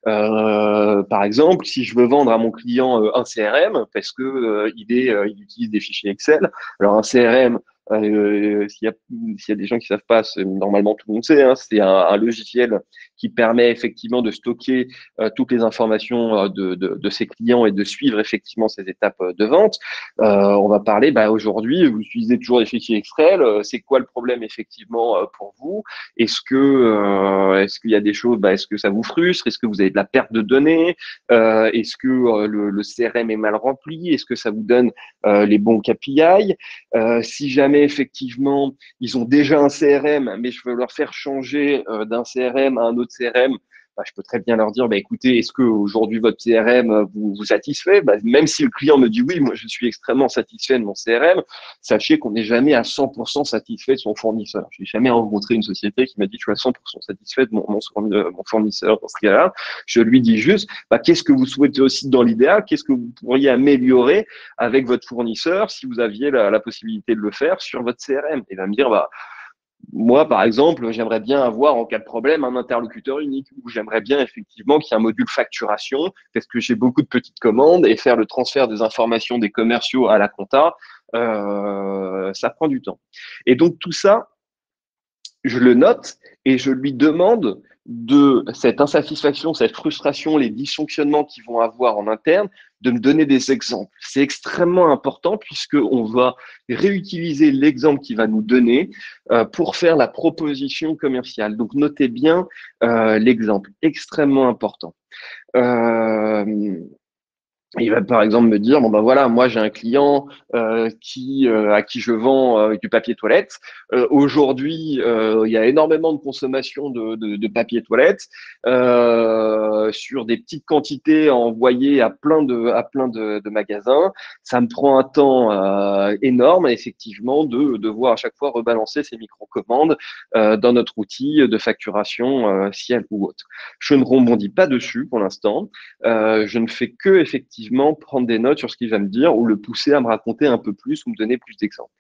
Par exemple, si je veux vendre à mon client un CRM, parce que il utilise des fichiers Excel, alors un CRM, s'il y a des gens qui savent pas, normalement tout le monde sait, c'est un logiciel qui permet effectivement de stocker toutes les informations de ses clients et de suivre effectivement ces étapes de vente. On va parler, aujourd'hui, vous utilisez toujours des fichiers Excel, c'est quoi le problème effectivement pour vous? Est-ce qu'il y a des choses, est-ce que ça vous frustre? Est-ce que vous avez de la perte de données? Est-ce que le CRM est mal rempli? Est-ce que ça vous donne les bons KPI? Si jamais effectivement ils ont déjà un CRM, mais je veux leur faire changer d'un CRM à un autre CRM, je peux très bien leur dire, écoutez, est-ce que aujourd'hui votre CRM vous satisfait? Même si le client me dit oui, moi je suis extrêmement satisfait de mon CRM, sachez qu'on n'est jamais à 100% satisfait de son fournisseur. Je n'ai jamais rencontré une société qui m'a dit je suis à 100% satisfait de mon fournisseur. Dans ce cas-là, je lui dis juste, qu'est-ce que vous souhaitez aussi dans l'idéal? Qu'est-ce que vous pourriez améliorer avec votre fournisseur si vous aviez la possibilité de le faire sur votre CRM? Et il va me dire, moi, par exemple, j'aimerais bien avoir, en cas de problème, un interlocuteur unique, ou j'aimerais bien effectivement qu'il y ait un module facturation, parce que j'ai beaucoup de petites commandes, et faire le transfert des informations des commerciaux à la compta, ça prend du temps. Et donc, tout ça, je le note et je lui demande de cette insatisfaction, cette frustration, les dysfonctionnements qu'ils vont avoir en interne, de me donner des exemples. C'est extrêmement important puisqu'on va réutiliser l'exemple qu'il va nous donner pour faire la proposition commerciale. Donc, notez bien l'exemple, extrêmement important. Il va par exemple me dire, voilà, moi j'ai un client à qui je vends du papier toilette. Aujourd'hui, il y a énormément de consommation de papier toilette sur des petites quantités envoyées à plein de magasins. Ça me prend un temps énorme, effectivement, de devoir à chaque fois rebalancer ces micro-commandes dans notre outil de facturation ciel ou autre. Je ne rebondis pas dessus pour l'instant. Je ne fais que effectivement prendre des notes sur ce qu'il va me dire ou le pousser à me raconter un peu plus ou me donner plus d'exemples.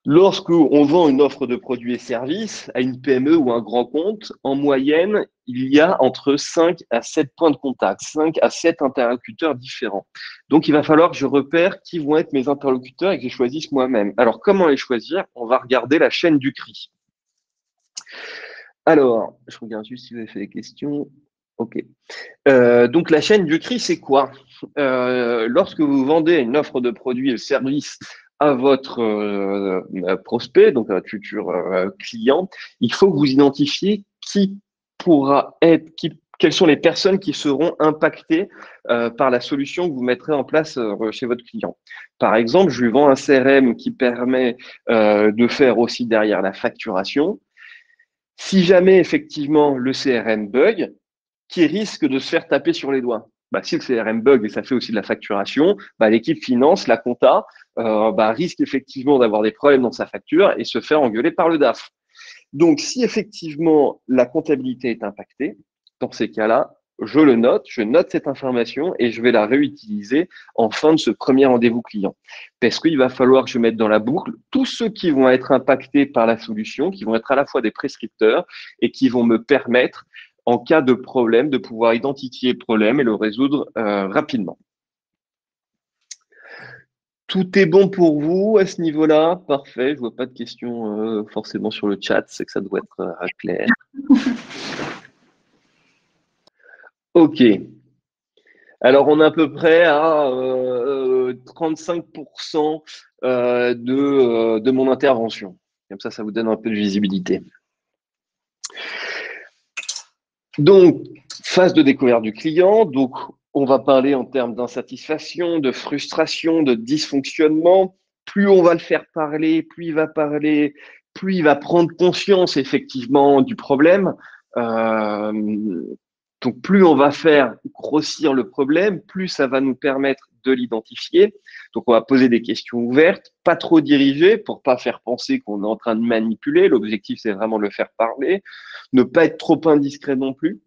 Lorsqu'on vend une offre de produits et services à une PME ou un grand compte, en moyenne, il y a entre 5 à 7 points de contact, 5 à 7 interlocuteurs différents. Donc, il va falloir que je repère qui vont être mes interlocuteurs et que je choisisse moi-même. Alors, comment les choisir? On va regarder la chaîne du CRI. Alors, je regarde juste si vous avez fait des questions. OK. Donc, la chaîne du CRI, c'est quoi? Lorsque vous vendez une offre de produits et services à votre prospect, donc à votre futur client, il faut que vous identifiez qui pourra être, quelles sont les personnes qui seront impactées par la solution que vous mettrez en place chez votre client. Par exemple, je lui vends un CRM qui permet de faire aussi derrière la facturation. Si jamais effectivement le CRM bug, qui risque de se faire taper sur les doigts? Si le CRM bug et ça fait aussi de la facturation, l'équipe finance, la compta, risque effectivement d'avoir des problèmes dans sa facture et se faire engueuler par le DAF. Donc, si effectivement la comptabilité est impactée, dans ces cas-là, je note cette information et je vais la réutiliser en fin de ce premier rendez-vous client. Parce qu'il va falloir que je mette dans la boucle tous ceux qui vont être impactés par la solution, qui vont être à la fois des prescripteurs et qui vont me permettre, en cas de problème, de pouvoir identifier le problème et le résoudre rapidement. Tout est bon pour vous à ce niveau-là? Parfait, je ne vois pas de questions forcément sur le chat, c'est que ça doit être clair. OK. Alors, on est à peu près à 35% de mon intervention. Comme ça vous donne un peu de visibilité. Donc, phase de découverte du client. Donc, on va parler en termes d'insatisfaction, de frustration, de dysfonctionnement. Plus on va le faire parler, plus il va parler, plus il va prendre conscience effectivement du problème. Donc, plus on va faire grossir le problème, plus ça va nous permettre de l'identifier. Donc, on va poser des questions ouvertes, pas trop dirigées pour pas faire penser qu'on est en train de manipuler. L'objectif, c'est vraiment de le faire parler. Ne pas être trop indiscret non plus.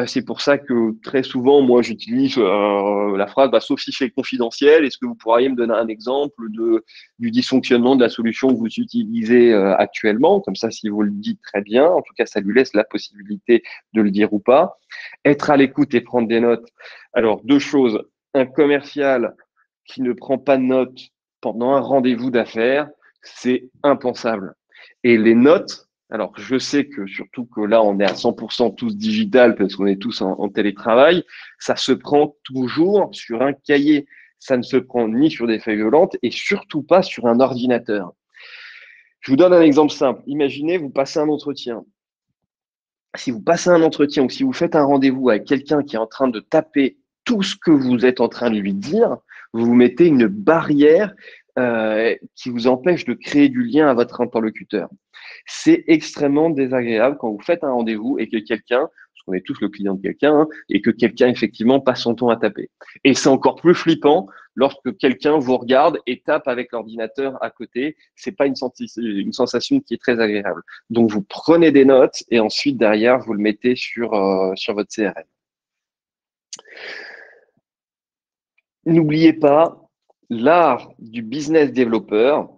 C'est pour ça que très souvent, moi, j'utilise la phrase sauf si c'est confidentiel, est-ce que vous pourriez me donner un exemple du dysfonctionnement de la solution que vous utilisez actuellement? Comme ça, si vous le dites très bien, en tout cas, ça lui laisse la possibilité de le dire ou pas. Être à l'écoute et prendre des notes. Alors, deux choses. Un commercial qui ne prend pas de notes pendant un rendez-vous d'affaires, c'est impensable. Et les notes, alors, je sais que surtout que là, on est à 100% tous digital parce qu'on est tous en télétravail, ça se prend toujours sur un cahier. Ça ne se prend ni sur des feuilles volantes et surtout pas sur un ordinateur. Je vous donne un exemple simple. Imaginez, vous passez un entretien. Si vous passez un entretien ou si vous faites un rendez-vous avec quelqu'un qui est en train de taper tout ce que vous êtes en train de lui dire, vous vous mettez une barrière qui vous empêche de créer du lien à votre interlocuteur. C'est extrêmement désagréable quand vous faites un rendez-vous et que quelqu'un, parce qu'on est tous le client de quelqu'un, et que quelqu'un effectivement passe son temps à taper. Et c'est encore plus flippant lorsque quelqu'un vous regarde et tape avec l'ordinateur à côté. C'est pas une sensation qui est très agréable. Donc vous prenez des notes et ensuite derrière vous le mettez sur votre CRM. N'oubliez pas, l'art du business développeur,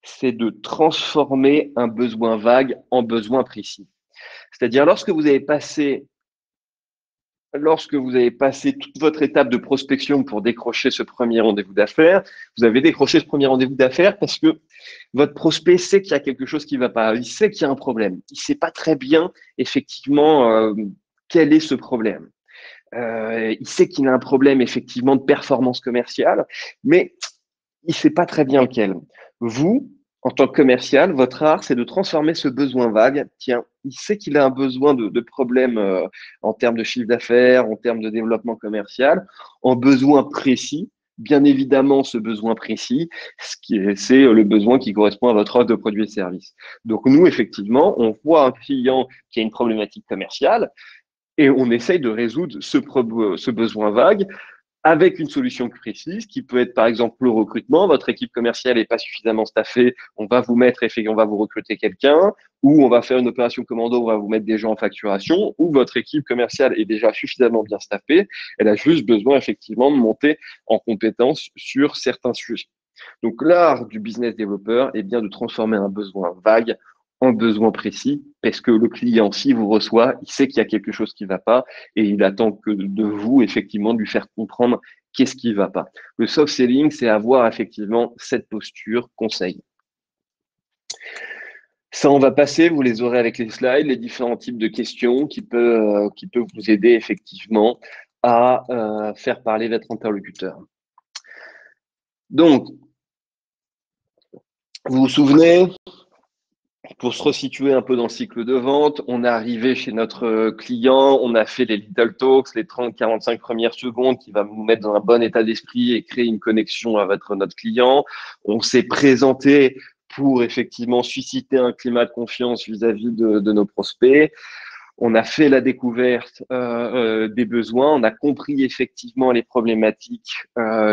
c'est de transformer un besoin vague en besoin précis. C'est-à-dire lorsque vous avez passé toute votre étape de prospection pour décrocher ce premier rendez-vous d'affaires, vous avez décroché ce premier rendez-vous d'affaires parce que votre prospect sait qu'il y a quelque chose qui ne va pas, il sait qu'il y a un problème. Il ne sait pas très bien effectivement quel est ce problème. Il sait qu'il a un problème effectivement de performance commerciale, mais il ne sait pas très bien lequel. Vous, en tant que commercial, votre art, c'est de transformer ce besoin vague. Tiens, il sait qu'il a un besoin de problème en termes de chiffre d'affaires, en termes de développement commercial, en besoin précis. Bien évidemment, ce besoin précis, c'est le besoin qui correspond à votre offre de produits et services. Donc, nous, effectivement, on voit un client qui a une problématique commerciale et on essaye de résoudre ce besoin vague avec une solution précise qui peut être par exemple le recrutement. Votre équipe commerciale n'est pas suffisamment staffée, on va vous mettre on va vous recruter quelqu'un, ou on va faire une opération commando, on va vous mettre des gens en facturation, ou votre équipe commerciale est déjà suffisamment bien staffée, elle a juste besoin effectivement de monter en compétence sur certains sujets. Donc, l'art du business développeur est bien de transformer un besoin vague en besoin précis, parce que le client, s'il vous reçoit, il sait qu'il y a quelque chose qui ne va pas et il attend que de vous, effectivement, de lui faire comprendre qu'est-ce qui ne va pas. Le soft selling, c'est avoir effectivement cette posture conseil. Ça, on va passer, vous les aurez avec les slides, les différents types de questions qui peuvent vous aider effectivement à faire parler votre interlocuteur. Donc, vous vous souvenez, pour se resituer un peu dans le cycle de vente, on est arrivé chez notre client, on a fait les little talks, les 30-45 premières secondes qui va nous mettre dans un bon état d'esprit et créer une connexion avec notre client. On s'est présenté pour effectivement susciter un climat de confiance vis-à-vis de nos prospects. On a fait la découverte des besoins, on a compris effectivement les problématiques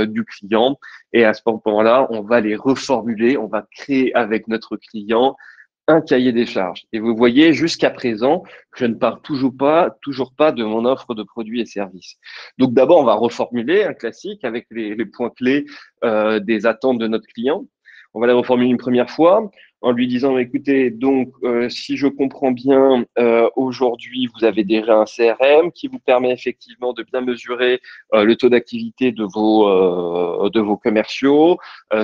du client et à ce moment-là, on va les reformuler, on va créer avec notre client un cahier des charges. Et vous voyez, jusqu'à présent, je ne parle toujours pas de mon offre de produits et services. Donc d'abord, on va reformuler un classique avec les points clés des attentes de notre client. On va les reformuler une première fois en lui disant, écoutez, donc si je comprends bien, aujourd'hui, vous avez déjà un CRM qui vous permet effectivement de bien mesurer le taux d'activité de vos commerciaux,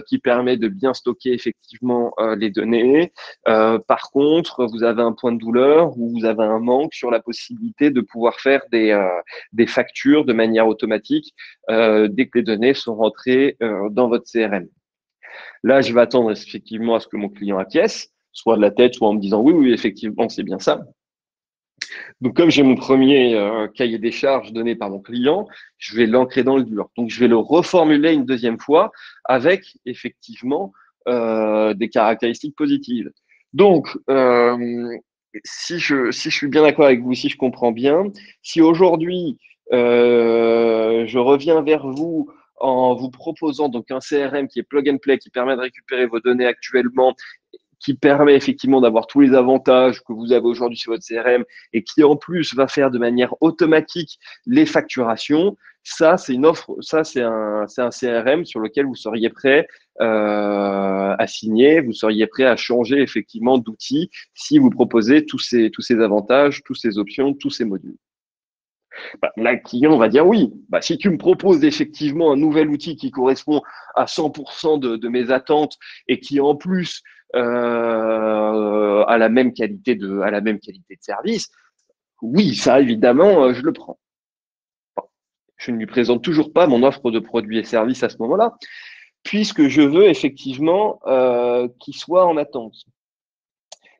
qui permet de bien stocker effectivement les données. Par contre, vous avez un point de douleur ou vous avez un manque sur la possibilité de pouvoir faire des factures de manière automatique dès que les données sont rentrées dans votre CRM. Là, je vais attendre effectivement à ce que mon client acquiesce, soit de la tête, soit en me disant oui, effectivement, c'est bien ça. Donc, comme j'ai mon premier cahier des charges donné par mon client, je vais l'ancrer dans le dur. Donc, je vais le reformuler une deuxième fois avec effectivement des caractéristiques positives. Donc, si je suis bien d'accord avec vous, si je comprends bien, si aujourd'hui je reviens vers vous en vous proposant donc un CRM qui est plug and play, qui permet de récupérer vos données actuellement, qui permet effectivement d'avoir tous les avantages que vous avez aujourd'hui sur votre CRM et qui en plus va faire de manière automatique les facturations, ça c'est une offre, ça c'est un CRM sur lequel vous seriez prêt à signer, vous seriez prêt à changer effectivement d'outil si vous proposez tous ces avantages, toutes ces options, tous ces modules. Là, le client va dire oui. Si tu me proposes effectivement un nouvel outil qui correspond à 100% de mes attentes et qui en plus a la même qualité de service, oui, ça évidemment, je le prends. Je ne lui présente toujours pas mon offre de produits et services à ce moment-là, puisque je veux effectivement qu'il soit en attente.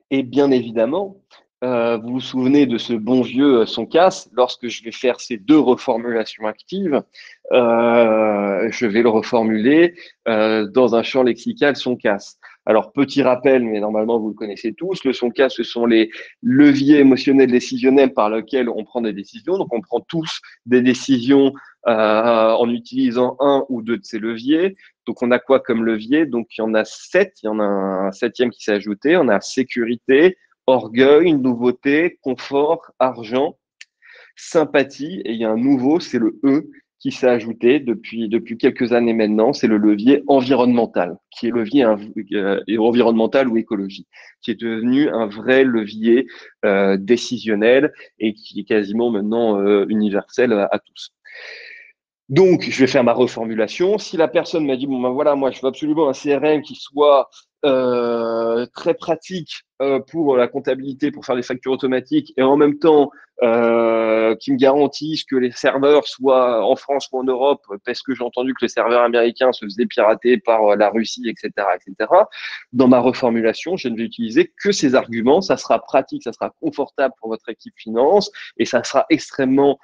Et bien évidemment, vous vous souvenez de ce bon vieux son casse, lorsque je vais faire ces deux reformulations actives, je vais le reformuler dans un champ lexical son casse. Alors, petit rappel, mais normalement vous le connaissez tous, le son casse, ce sont les leviers émotionnels décisionnels par lesquels on prend des décisions. Donc, on prend tous des décisions en utilisant un ou deux de ces leviers. Donc, on a quoi comme levier? Donc, il y en a 7, il y en a un 7e qui s'est ajouté. On a sécurité, orgueil, nouveauté, confort, argent, sympathie, et il y a un nouveau, c'est le E qui s'est ajouté depuis quelques années maintenant, c'est le levier environnemental, qui est levier environnemental ou écologie, qui est devenu un vrai levier décisionnel et qui est quasiment maintenant universel à tous. Donc, je vais faire ma reformulation. Si la personne m'a dit, bon, ben voilà, moi, je veux absolument un CRM qui soit très pratique pour la comptabilité, pour faire des factures automatiques et en même temps qui me garantisse que les serveurs soient en France ou en Europe, parce que j'ai entendu que le serveur américain se faisait pirater par la Russie, etc., etc. Dans ma reformulation, je ne vais utiliser que ces arguments. Ça sera pratique, ça sera confortable pour votre équipe finance et ça sera extrêmement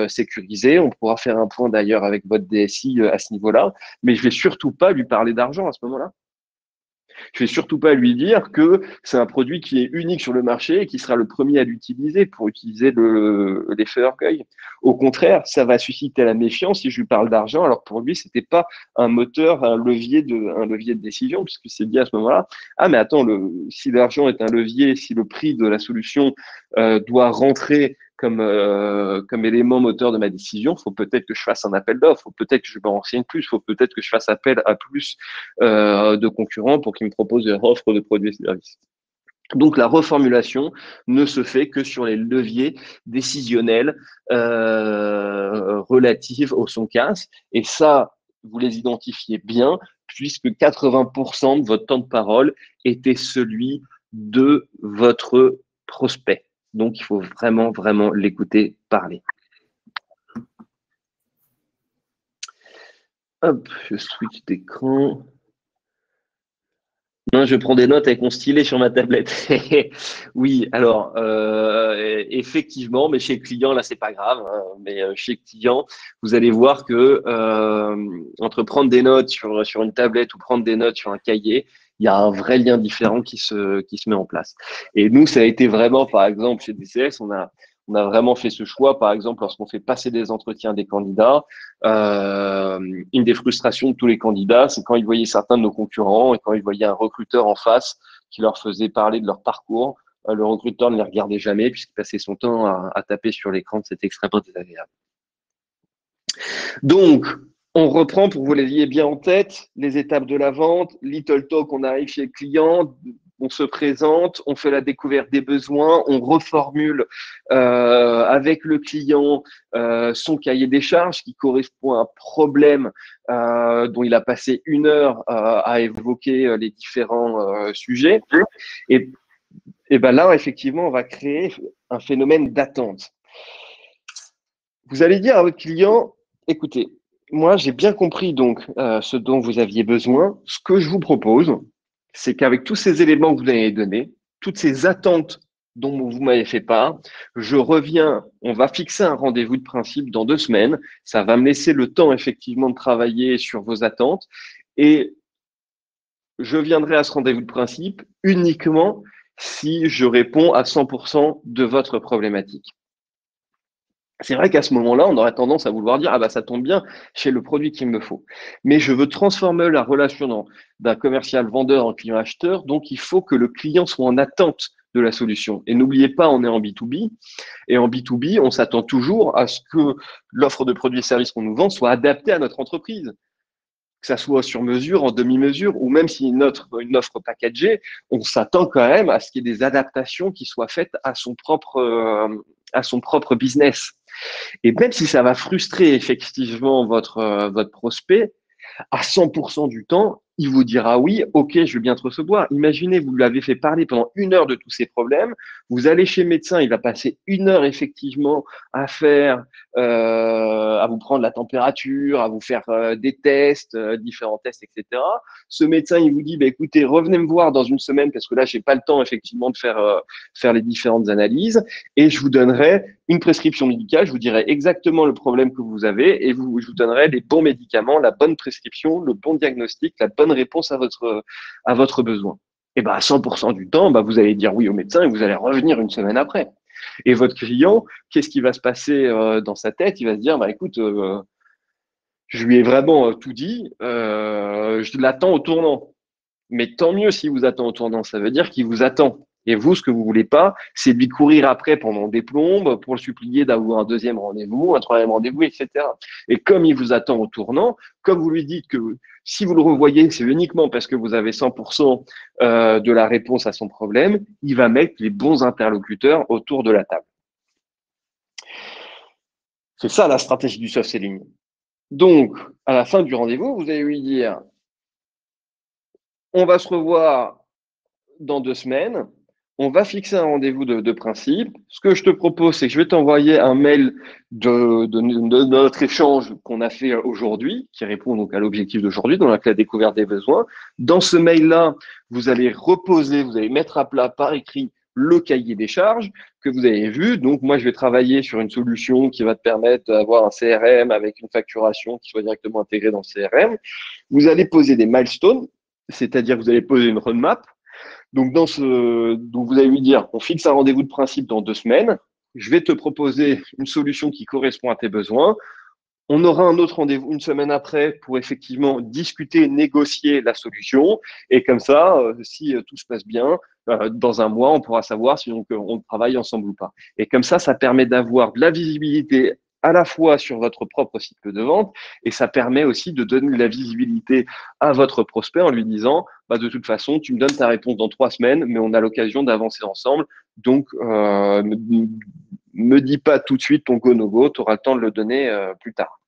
sécurisé. On pourra faire un point d'ailleurs avec votre DSI à ce niveau-là, mais je vais surtout pas lui parler d'argent à ce moment-là. Je vais surtout pas lui dire que c'est un produit qui est unique sur le marché et qui sera le premier à l'utiliser pour utiliser l'effet orgueil. Au contraire, ça va susciter la méfiance si je lui parle d'argent, alors pour lui, c'était pas un moteur, un levier de décision, puisque c'est dit à ce moment-là, ah mais attends, si l'argent est un levier, si le prix de la solution doit rentrer comme élément moteur de ma décision, il faut peut-être que je fasse un appel d'offres, il faut peut-être que je me renseigne plus, il faut peut-être que je fasse appel à plus de concurrents pour qu'ils me proposent leur offre de produits et services. Donc, la reformulation ne se fait que sur les leviers décisionnels relatifs au son casse. Et ça, vous les identifiez bien, puisque 80% de votre temps de parole était celui de votre prospect. Donc, il faut vraiment, vraiment l'écouter parler. Hop, je switch d'écran. Non, je prends des notes avec mon stylet sur ma tablette. Oui, alors effectivement, mais chez le client, là, c'est pas grave. Hein, mais chez le client, vous allez voir que entre prendre des notes sur une tablette ou prendre des notes sur un cahier, il y a un vrai lien différent qui se met en place. Et nous, ça a été vraiment, par exemple, chez DCS, on a vraiment fait ce choix, par exemple, lorsqu'on fait passer des entretiens des candidats. Une des frustrations de tous les candidats, c'est quand ils voyaient certains de nos concurrents et quand ils voyaient un recruteur en face qui leur faisait parler de leur parcours, le recruteur ne les regardait jamais puisqu'il passait son temps à taper sur l'écran. C'était extrêmement désagréable. Donc, on reprend pour que vous les ayez bien en tête, les étapes de la vente, little talk, on arrive chez le client, on se présente, on fait la découverte des besoins, on reformule avec le client son cahier des charges qui correspond à un problème dont il a passé 1 heure à évoquer les différents sujets. Et ben là, effectivement, on va créer un phénomène d'attente. Vous allez dire à votre client, écoutez, moi, j'ai bien compris donc ce dont vous aviez besoin. Ce que je vous propose, c'est qu'avec tous ces éléments que vous avez donnés, toutes ces attentes dont vous m'avez fait part, je reviens, on va fixer un rendez-vous de principe dans 2 semaines. Ça va me laisser le temps effectivement de travailler sur vos attentes et je viendrai à ce rendez-vous de principe uniquement si je réponds à 100% de votre problématique. C'est vrai qu'à ce moment-là, on aurait tendance à vouloir dire « Ah bah ça tombe bien, j'ai le produit qu'il me faut ». Mais je veux transformer la relation d'un commercial vendeur en client acheteur, donc il faut que le client soit en attente de la solution. Et n'oubliez pas, on est en B2B, et en B2B, on s'attend toujours à ce que l'offre de produits et services qu'on nous vend soit adaptée à notre entreprise. Que ça soit sur mesure, en demi-mesure, ou même si une offre packagée, on s'attend quand même à ce qu'il y ait des adaptations qui soient faites à son propre business. Et même si ça va frustrer effectivement votre prospect, à 100% du temps, il vous dira oui, ok, je veux bien te recevoir. Imaginez, vous lui avez fait parler pendant 1 heure de tous ces problèmes. Vous allez chez le médecin, il va passer 1 heure effectivement à vous prendre la température, à vous faire des tests, différents tests, etc. Ce médecin, il vous dit, bah, écoutez, revenez me voir dans 1 semaine parce que là, j'ai pas le temps effectivement de faire les différentes analyses et je vous donnerai une prescription médicale. Je vous dirai exactement le problème que vous avez et je vous donnerai les bons médicaments, la bonne prescription, le bon diagnostic, la bonne réponse à votre besoin. Et ben à 100% du temps, vous allez dire oui au médecin et vous allez revenir 1 semaine après. Et votre client, qu'est-ce qui va se passer dans sa tête? Il va se dire, écoute, je lui ai vraiment tout dit, je l'attends au tournant. Mais tant mieux s'il vous attend au tournant, ça veut dire qu'il vous attend. Et vous, ce que vous voulez pas, c'est de lui courir après pendant des plombes pour le supplier d'avoir un 2e rendez-vous, un 3e rendez-vous, etc. Et comme il vous attend au tournant, comme vous lui dites que si vous le revoyez, c'est uniquement parce que vous avez 100% de la réponse à son problème, il va mettre les bons interlocuteurs autour de la table. C'est ça la stratégie du soft selling. Donc, à la fin du rendez-vous, vous allez lui dire, on va se revoir dans 2 semaines. On va fixer un rendez-vous de principe. Ce que je te propose, c'est que je vais t'envoyer un mail de notre échange qu'on a fait aujourd'hui, qui répond donc à l'objectif d'aujourd'hui, dans la découverte des besoins. Dans ce mail-là, vous allez vous allez mettre à plat par écrit le cahier des charges que vous avez vu. Donc, moi, je vais travailler sur une solution qui va te permettre d'avoir un CRM avec une facturation qui soit directement intégrée dans le CRM. Vous allez poser des milestones, c'est-à-dire que vous allez poser une roadmap. Donc, donc, vous allez lui dire, on fixe un rendez-vous de principe dans 2 semaines. Je vais te proposer une solution qui correspond à tes besoins. On aura un autre rendez-vous 1 semaine après pour effectivement discuter, négocier la solution. Et comme ça, si tout se passe bien, dans un mois, on pourra savoir si on travaille ensemble ou pas. Et comme ça permet d'avoir de la visibilité à la fois sur votre propre cycle de vente et ça permet aussi de donner de la visibilité à votre prospect en lui disant bah, de toute façon, tu me donnes ta réponse dans 3 semaines, mais on a l'occasion d'avancer ensemble. Donc, me dis pas tout de suite ton go-no-go, tu auras le temps de le donner plus tard.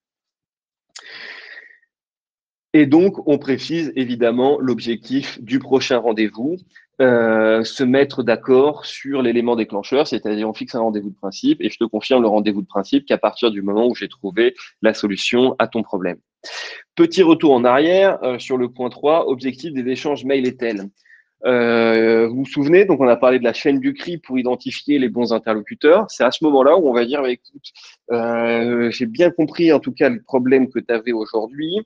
Et donc, on précise évidemment l'objectif du prochain rendez-vous, se mettre d'accord sur l'élément déclencheur, c'est-à-dire on fixe un rendez-vous de principe et je te confirme le rendez-vous de principe qu'à partir du moment où j'ai trouvé la solution à ton problème. Petit retour en arrière sur le point 3, objectif des échanges mail et tel. Vous vous souvenez, donc on a parlé de la chaîne du CRI pour identifier les bons interlocuteurs. C'est à ce moment-là où on va dire, bah, écoute, j'ai bien compris en tout cas le problème que tu avais aujourd'hui.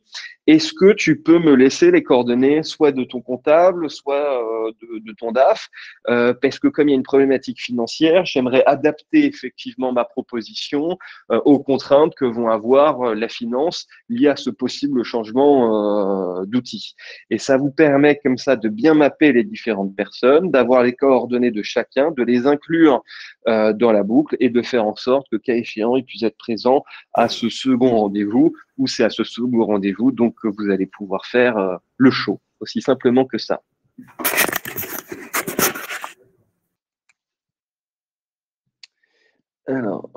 Est-ce que tu peux me laisser les coordonnées soit de ton comptable, soit de ton DAF, parce que comme il y a une problématique financière, j'aimerais adapter effectivement ma proposition aux contraintes que vont avoir la finance liées à ce possible changement d'outils. Et ça vous permet comme ça de bien mapper les différentes personnes, d'avoir les coordonnées de chacun, de les inclure dans la boucle et de faire en sorte que, cas échéant, ils puissent être présents à ce second rendez-vous ou c'est à ce second rendez-vous donc que vous allez pouvoir faire le show, aussi simplement que ça. Alors,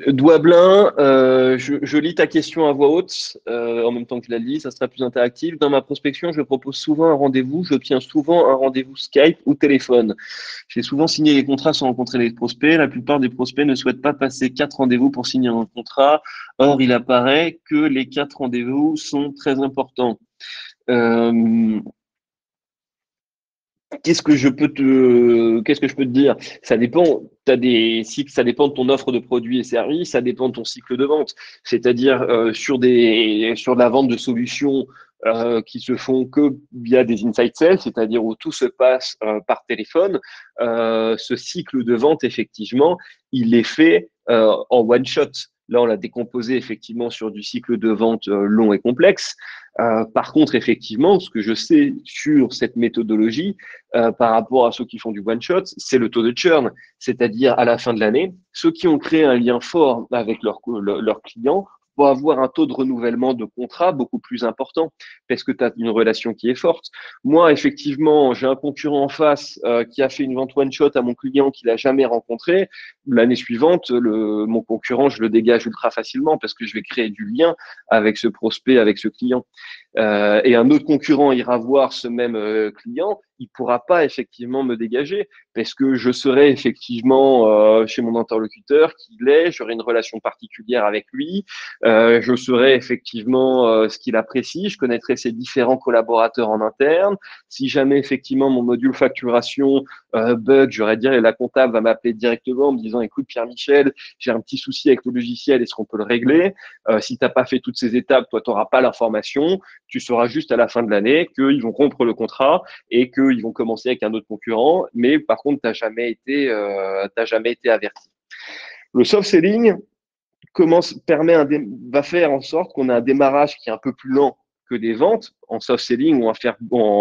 Douablin, je lis ta question à voix haute en même temps que je la lis, ça sera plus interactif. Dans ma prospection, je propose souvent un rendez-vous, j'obtiens souvent un rendez-vous Skype ou téléphone. J'ai souvent signé les contrats sans rencontrer les prospects. La plupart des prospects ne souhaitent pas passer 4 rendez-vous pour signer un contrat. Or, il apparaît que les 4 rendez-vous sont très importants. Qu'est-ce que je peux te dire? Ça dépend. T'as des cycles, ça dépend de ton offre de produits et services, ça dépend de ton cycle de vente. C'est-à-dire sur de la vente de solutions qui se font que via des inside sales, c'est-à-dire où tout se passe par téléphone. Ce cycle de vente, effectivement, il est fait en one shot. Là, on l'a décomposé effectivement sur du cycle de vente long et complexe. Par contre, effectivement, ce que je sais sur cette méthodologie, par rapport à ceux qui font du one-shot, c'est le taux de churn. C'est-à-dire, à la fin de l'année, ceux qui ont créé un lien fort avec leurs clients vont avoir un taux de renouvellement de contrat beaucoup plus important parce que tu as une relation qui est forte. Moi, effectivement, j'ai un concurrent en face qui a fait une vente one-shot à mon client qu'il n'a jamais rencontré. L'année suivante, mon concurrent, je le dégage ultra facilement parce que je vais créer du lien avec ce prospect, avec ce client. Et un autre concurrent ira voir ce même client, il pourra pas effectivement me dégager parce que je serai effectivement chez mon interlocuteur qui l'est, j'aurai une relation particulière avec lui, je saurai effectivement ce qu'il apprécie, je connaîtrai ses différents collaborateurs en interne. Si jamais effectivement mon module facturation bug, j'aurais dire et la comptable va m'appeler directement en me disant écoute Pierre-Michel, j'ai un petit souci avec le logiciel, est-ce qu'on peut le régler? Si tu n'as pas fait toutes ces étapes, toi tu n'auras pas l'information. Tu sauras juste à la fin de l'année qu'ils vont rompre le contrat et qu'ils vont commencer avec un autre concurrent, mais par contre, tu n'as jamais été averti. Le soft selling va faire en sorte qu'on ait un démarrage qui est un peu plus lent que des ventes. En soft selling ou en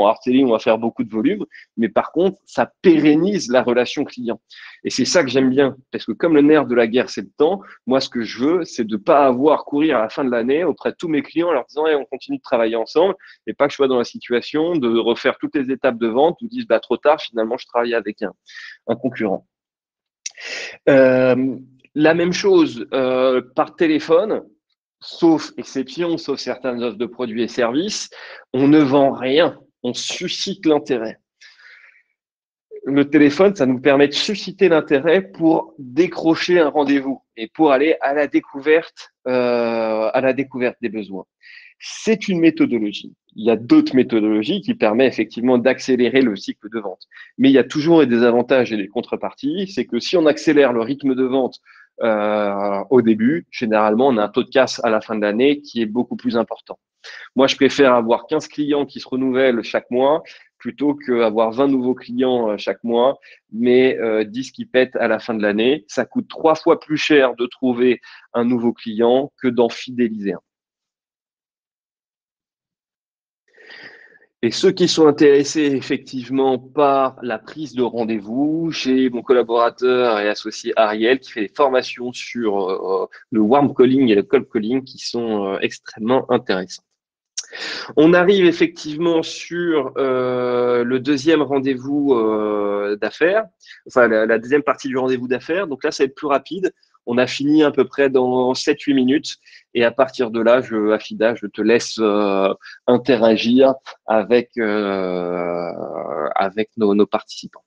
hard selling, on va faire beaucoup de volume, mais par contre, ça pérennise la relation client. Et c'est ça que j'aime bien, parce que comme le nerf de la guerre, c'est le temps, moi, ce que je veux, c'est de pas avoir courir à la fin de l'année auprès de tous mes clients en leur disant hey, on continue de travailler ensemble, et pas que je sois dans la situation de refaire toutes les étapes de vente où ils disent bah, trop tard, finalement, je travaille avec un concurrent. La même chose par téléphone, sauf exception, sauf certaines offres de produits et services, on ne vend rien, on suscite l'intérêt. Le téléphone, ça nous permet de susciter l'intérêt pour décrocher un rendez-vous et pour aller à la découverte des besoins. C'est une méthodologie. Il y a d'autres méthodologies qui permettent effectivement d'accélérer le cycle de vente. Mais il y a toujours des avantages et des contreparties. C'est que si on accélère le rythme de vente au début, généralement, on a un taux de casse à la fin de l'année qui est beaucoup plus important. Moi, je préfère avoir 15 clients qui se renouvellent chaque mois plutôt qu'avoir 20 nouveaux clients chaque mois, mais 10 qui pètent à la fin de l'année. Ça coûte 3 fois plus cher de trouver un nouveau client que d'en fidéliser un. Et ceux qui sont intéressés effectivement par la prise de rendez-vous, j'ai mon collaborateur et associé Ariel qui fait des formations sur le warm calling et le cold calling qui sont extrêmement intéressantes. On arrive effectivement sur le deuxième rendez-vous d'affaires, enfin la deuxième partie du rendez-vous d'affaires. Donc là, ça va être plus rapide. On a fini à peu près dans 7-8 minutes. Et à partir de là, Afida, je te laisse interagir avec nos participants.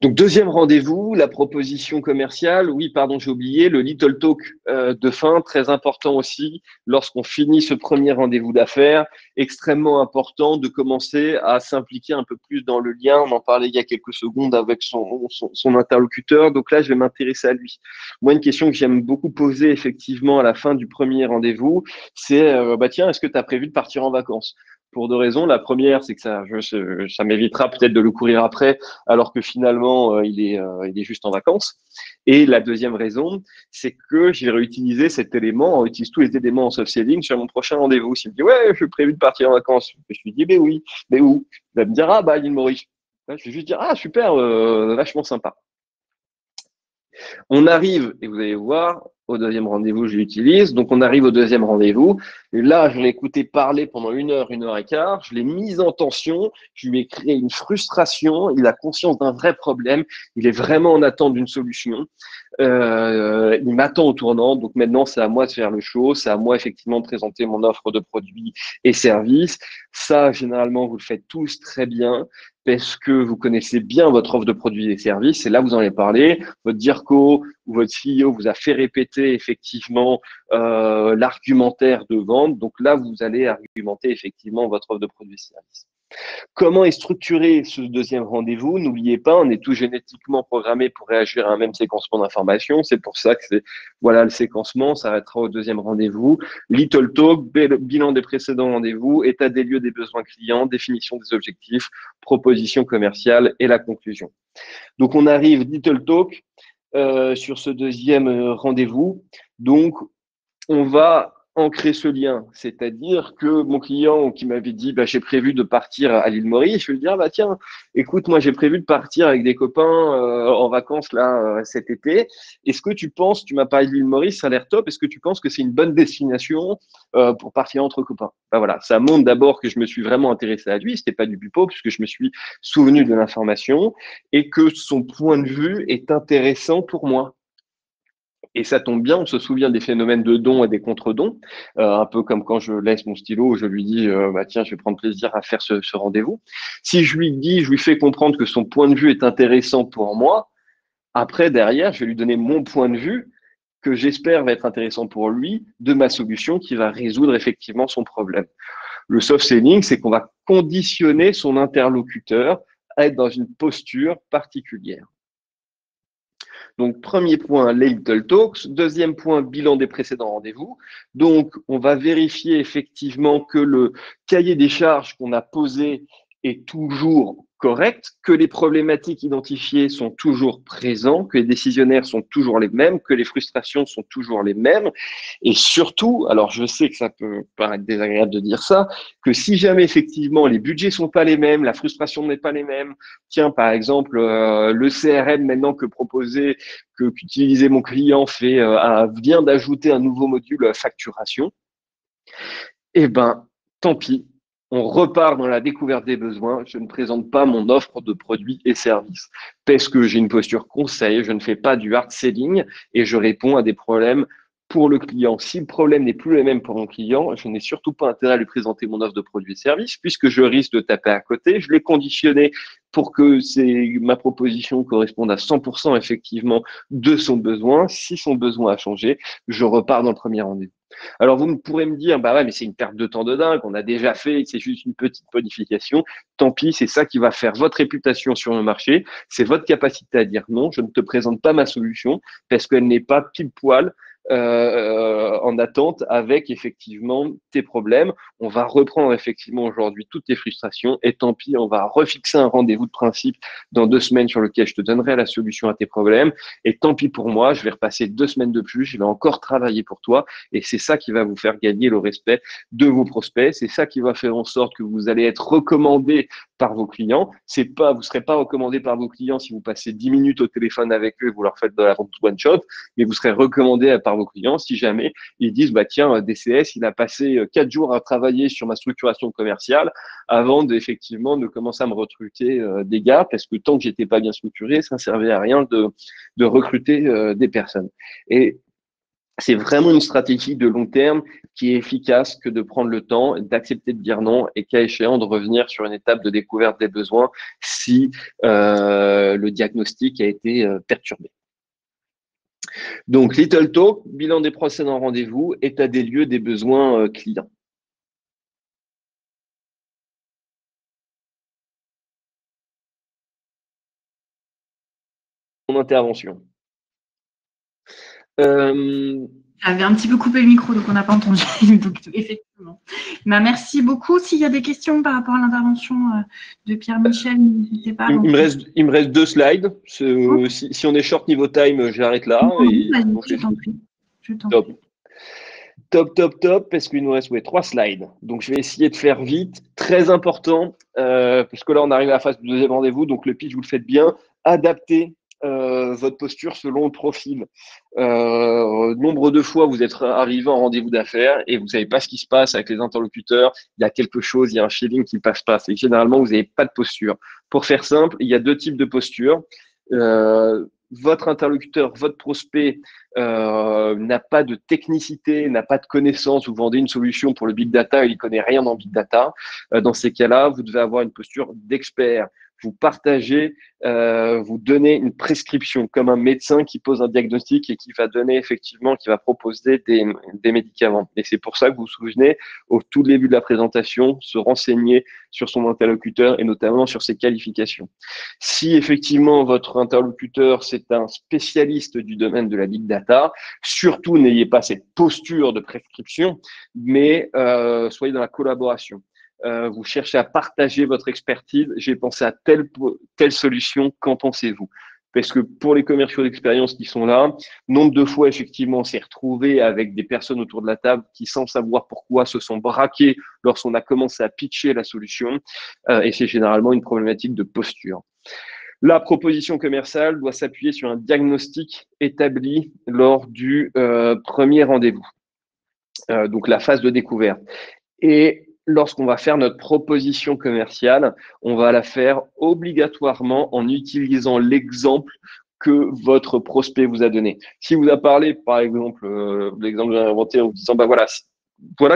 Donc, deuxième rendez-vous, la proposition commerciale. Oui, pardon, j'ai oublié, le little talk de fin, très important aussi, lorsqu'on finit ce premier rendez-vous d'affaires, extrêmement important de commencer à s'impliquer un peu plus dans le lien. On en parlait il y a quelques secondes avec son interlocuteur. Donc là, je vais m'intéresser à lui. Moi, une question que j'aime beaucoup poser effectivement à la fin du premier rendez-vous, c'est tiens, est-ce que tu as prévu de partir en vacances? Pour deux raisons. La première, c'est que ça m'évitera peut-être de le courir après, alors que finalement, il est juste en vacances. Et la deuxième raison, c'est que j'ai réutilisé cet élément, on utilise tous les éléments en soft selling sur mon prochain rendez-vous. S'il me dit, ouais, je suis prévu de partir en vacances. Je lui dis, mais oui, mais où? Il va me dire, ah, bah, l'île Maurice. Je vais juste dire, ah, super, vachement sympa. On arrive, et vous allez voir, au deuxième rendez-vous, je l'utilise. Donc, on arrive au deuxième rendez-vous. Et là, je l'ai écouté parler pendant 1 heure et quart. Je l'ai mis en tension. Je lui ai créé une frustration. Il a conscience d'un vrai problème. Il est vraiment en attente d'une solution. Il m'attend au tournant. Donc, maintenant, c'est à moi de faire le show. C'est à moi, effectivement, de présenter mon offre de produits et services. Ça, généralement, vous le faites tous très bien parce que vous connaissez bien votre offre de produits et services. Et là, vous en avez parlé. Votre DIRCO ou votre CEO vous a fait répéter effectivement l'argumentaire de vente. Donc là, vous allez argumenter effectivement votre offre de produits et services. Comment est structuré ce deuxième rendez-vous? N'oubliez pas, on est tous génétiquement programmés pour réagir à un même séquencement d'informations. C'est pour ça que voilà le séquencement s'arrêtera au deuxième rendez-vous. Little talk, bilan des précédents rendez-vous, état des lieux des besoins clients, définition des objectifs, proposition commerciale et la conclusion. Donc on arrive little talk sur ce deuxième rendez-vous. Donc on va ancrer ce lien, c'est-à-dire que mon client qui m'avait dit j'ai prévu de partir à l'île Maurice, je vais lui dire tiens, écoute, moi j'ai prévu de partir avec des copains en vacances là cet été. Est-ce que tu penses, tu m'as parlé de l'île Maurice, ça a l'air top, est-ce que tu penses que c'est une bonne destination pour partir entre copains? Voilà, ça montre d'abord que je me suis vraiment intéressé à lui, c'était pas du pipeau puisque je me suis souvenu de l'information et que son point de vue est intéressant pour moi. Et ça tombe bien, on se souvient des phénomènes de dons et des contre-dons, un peu comme quand je laisse mon stylo, je lui dis tiens, je vais prendre plaisir à faire ce rendez-vous. Si je lui fais comprendre que son point de vue est intéressant pour moi, après derrière, je vais lui donner mon point de vue que j'espère va être intéressant pour lui, de ma solution qui va résoudre effectivement son problème. Le soft selling, c'est qu'on va conditionner son interlocuteur à être dans une posture particulière. Donc, premier point, les little talks. Deuxième point, bilan des précédents rendez-vous. Donc, on va vérifier effectivement que le cahier des charges qu'on a posé est toujours correct, que les problématiques identifiées sont toujours présentes, que les décisionnaires sont toujours les mêmes, que les frustrations sont toujours les mêmes. Et surtout, alors je sais que ça peut paraître désagréable de dire ça, que si jamais effectivement les budgets sont pas les mêmes, la frustration n'est pas les mêmes, tiens, par exemple, le CRM maintenant qu'utilisait mon client vient d'ajouter un nouveau module facturation, eh ben, tant pis. On repart dans la découverte des besoins. Je ne présente pas mon offre de produits et services parce que j'ai une posture conseil. Je ne fais pas du hard selling et je réponds à des problèmes pour le client. Si le problème n'est plus le même pour mon client, je n'ai surtout pas intérêt à lui présenter mon offre de produits et services puisque je risque de taper à côté. Je l'ai conditionné pour que ma proposition corresponde à 100% effectivement de son besoin. Si son besoin a changé, je repars dans le premier rendez-vous. Alors, vous pourrez me dire, ouais, mais c'est une perte de temps de dingue, on a déjà fait, c'est juste une petite modification. Tant pis, c'est ça qui va faire votre réputation sur le marché. C'est votre capacité à dire non, je ne te présente pas ma solution parce qu'elle n'est pas pile poil en attente avec effectivement tes problèmes. On va reprendre effectivement aujourd'hui toutes tes frustrations et tant pis, on va refixer un rendez-vous de principe dans 2 semaines sur lequel je te donnerai la solution à tes problèmes. Et tant pis pour moi, je vais repasser 2 semaines de plus, je vais encore travailler pour toi et c'est ça qui va vous faire gagner le respect de vos prospects. C'est ça qui va faire en sorte que vous allez être recommandé par vos clients. C'est pas, vous serez pas recommandé par vos clients si vous passez 10 minutes au téléphone avec eux et vous leur faites de la vente one shot, mais vous serez recommandé par vos clients si jamais ils disent, bah tiens, DCS, il a passé 4 jours à travailler sur ma structuration commerciale avant d'effectivement de commencer à me recruter des gars, parce que tant que j'étais pas bien structuré, ça ne servait à rien de recruter des personnes. Et c'est vraiment une stratégie de long terme qui est efficace que de prendre le temps, d'accepter de dire non et cas échéant de revenir sur une étape de découverte des besoins si le diagnostic a été perturbé. Donc, Little Talk, bilan des précédents rendez-vous, état des lieux des besoins clients. Mon intervention. J'avais un petit peu coupé le micro, donc on n'a pas entendu. Donc, effectivement. Bah, merci beaucoup. S'il y a des questions par rapport à l'intervention de Pierre-Michel, n'hésitez pas. Il me reste 2 slides. Si on est short niveau time, j'arrête là. Top, parce qu'il nous reste 3 slides. Donc, je vais essayer de faire vite. Très important, parce que là, on arrive à la phase du 2e rendez-vous. Donc, le pitch, vous le faites bien. Adaptez votre posture selon le profil. Nombre de fois, vous êtes arrivé en rendez-vous d'affaires et vous savez pas ce qui se passe avec les interlocuteurs. Il y a quelque chose, il y a un feeling qui ne passe pas. C'est que généralement, vous n'avez pas de posture. Pour faire simple, il y a 2 types de postures. Votre interlocuteur, votre prospect n'a pas de technicité, n'a pas de connaissance, vous vendez une solution pour le big data, il ne connaît rien en big data. Dans ces cas-là, vous devez avoir une posture d'expert. Vous partagez, vous donnez une prescription comme un médecin qui pose un diagnostic et qui va donner effectivement, qui va proposer des médicaments. Et c'est pour ça que vous vous souvenez, au tout début de la présentation, se renseigner sur son interlocuteur et notamment sur ses qualifications. Si effectivement votre interlocuteur, c'est un spécialiste du domaine de la big data, surtout n'ayez pas cette posture de prescription, mais soyez dans la collaboration. Vous cherchez à partager votre expertise. J'ai pensé à telle solution, qu'en pensez-vous? Parce que pour les commerciaux d'expérience qui sont là, nombre de fois, effectivement, on s'est retrouvé avec des personnes autour de la table qui, sans savoir pourquoi, se sont braquées lorsqu'on a commencé à pitcher la solution. Et c'est généralement une problématique de posture. La proposition commerciale doit s'appuyer sur un diagnostic établi lors du premier rendez-vous, donc la phase de découverte. Et lorsqu'on va faire notre proposition commerciale, on va la faire obligatoirement en utilisant l'exemple que votre prospect vous a donné. Si vous a parlé, par exemple, l'exemple que j'ai inventé en vous disant, bah voilà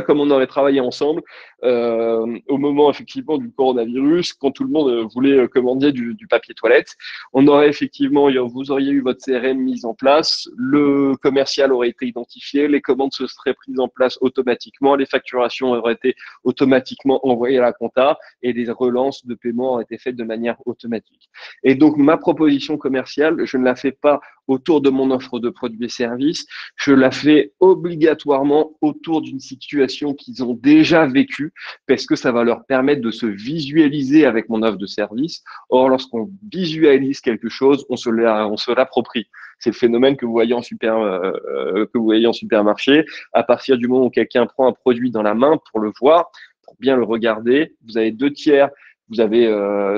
comme on aurait travaillé ensemble au moment effectivement du coronavirus, quand tout le monde voulait commander du papier toilette. On aurait effectivement, vous auriez eu votre CRM mise en place, le commercial aurait été identifié, les commandes se seraient prises en place automatiquement, les facturations auraient été automatiquement envoyées à la compta et les relances de paiement auraient été faites de manière automatique. Et donc, ma proposition commerciale, je ne la fais pas autour de mon offre de produits et services, je la fais obligatoirement autour d'une situation qu'ils ont déjà vécue, parce que ça va leur permettre de se visualiser avec mon offre de service. Or, lorsqu'on visualise quelque chose, on se l'approprie. C'est le phénomène que vous voyez en supermarché. À partir du moment où quelqu'un prend un produit dans la main pour le voir, pour bien le regarder, vous avez 2/3. Vous avez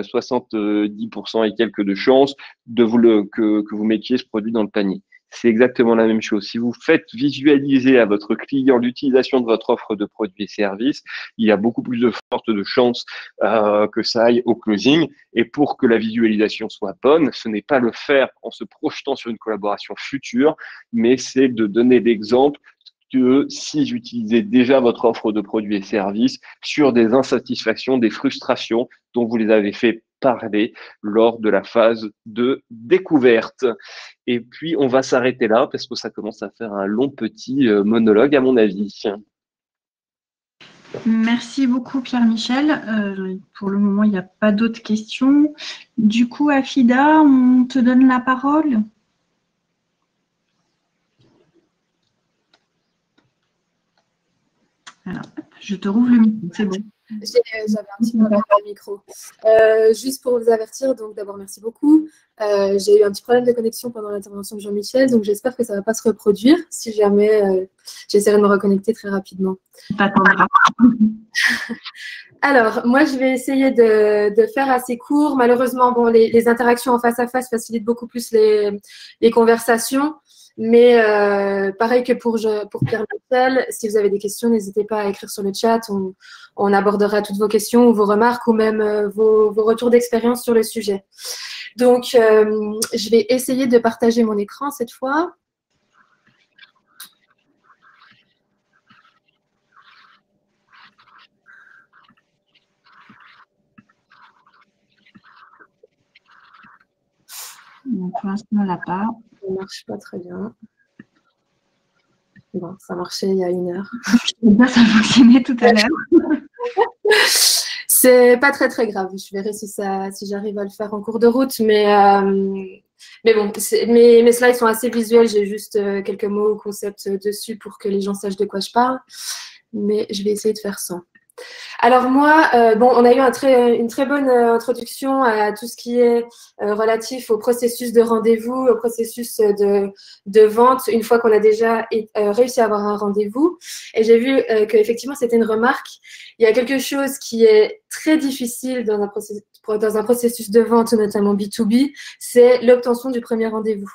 70% et quelques de chances que vous mettiez ce produit dans le panier. C'est exactement la même chose. Si vous faites visualiser à votre client l'utilisation de votre offre de produits et services, il y a beaucoup plus de fortes de chances que ça aille au closing. Et pour que la visualisation soit bonne, ce n'est pas le faire en se projetant sur une collaboration future, mais c'est de donner l'exemple que si j'utilisais déjà votre offre de produits et services sur des insatisfactions, des frustrations dont vous les avez fait parler lors de la phase de découverte. Et puis, on va s'arrêter là parce que ça commence à faire un long petit monologue à mon avis. Merci beaucoup Pierre-Michel. Pour le moment, il n'y a pas d'autres questions. Du coup, Afida, on te donne la parole. Alors, je te rouvre le micro, c'est bon. J'avais un petit problème avec le micro. Juste pour vous avertir, donc d'abord merci beaucoup. J'ai eu un petit problème de connexion pendant l'intervention de Jean-Michel, donc j'espère que ça ne va pas se reproduire. Si jamais, j'essaierai de me reconnecter très rapidement. T'attendras. Alors, moi, je vais essayer de faire assez court. Malheureusement, bon, les interactions en face à face facilitent beaucoup plus les conversations. Mais pareil que pour Pierre-Michel, si vous avez des questions, n'hésitez pas à écrire sur le chat. On abordera toutes vos questions ou vos remarques ou même vos retours d'expérience sur le sujet. Donc, je vais essayer de partager mon écran cette fois. Donc, pour l'instant, on l'a pas. Ça ne marche pas très bien. Bon, ça marchait il y a 1 heure. Ça fonctionnait tout à l'heure. C'est pas très très grave. Je verrai si j'arrive à le faire en cours de route. Mais bon, mes slides sont assez visuels. J'ai juste quelques mots ou concepts dessus pour que les gens sachent de quoi je parle. Mais je vais essayer de faire sans. Alors moi, bon, on a eu une très bonne introduction à tout ce qui est relatif au processus de rendez-vous, au processus de vente, une fois qu'on a déjà réussi à avoir un rendez-vous. Et j'ai vu qu'effectivement, c'était une remarque. Il y a quelque chose qui est très difficile dans un processus de vente, notamment B2B, c'est l'obtention du premier rendez-vous.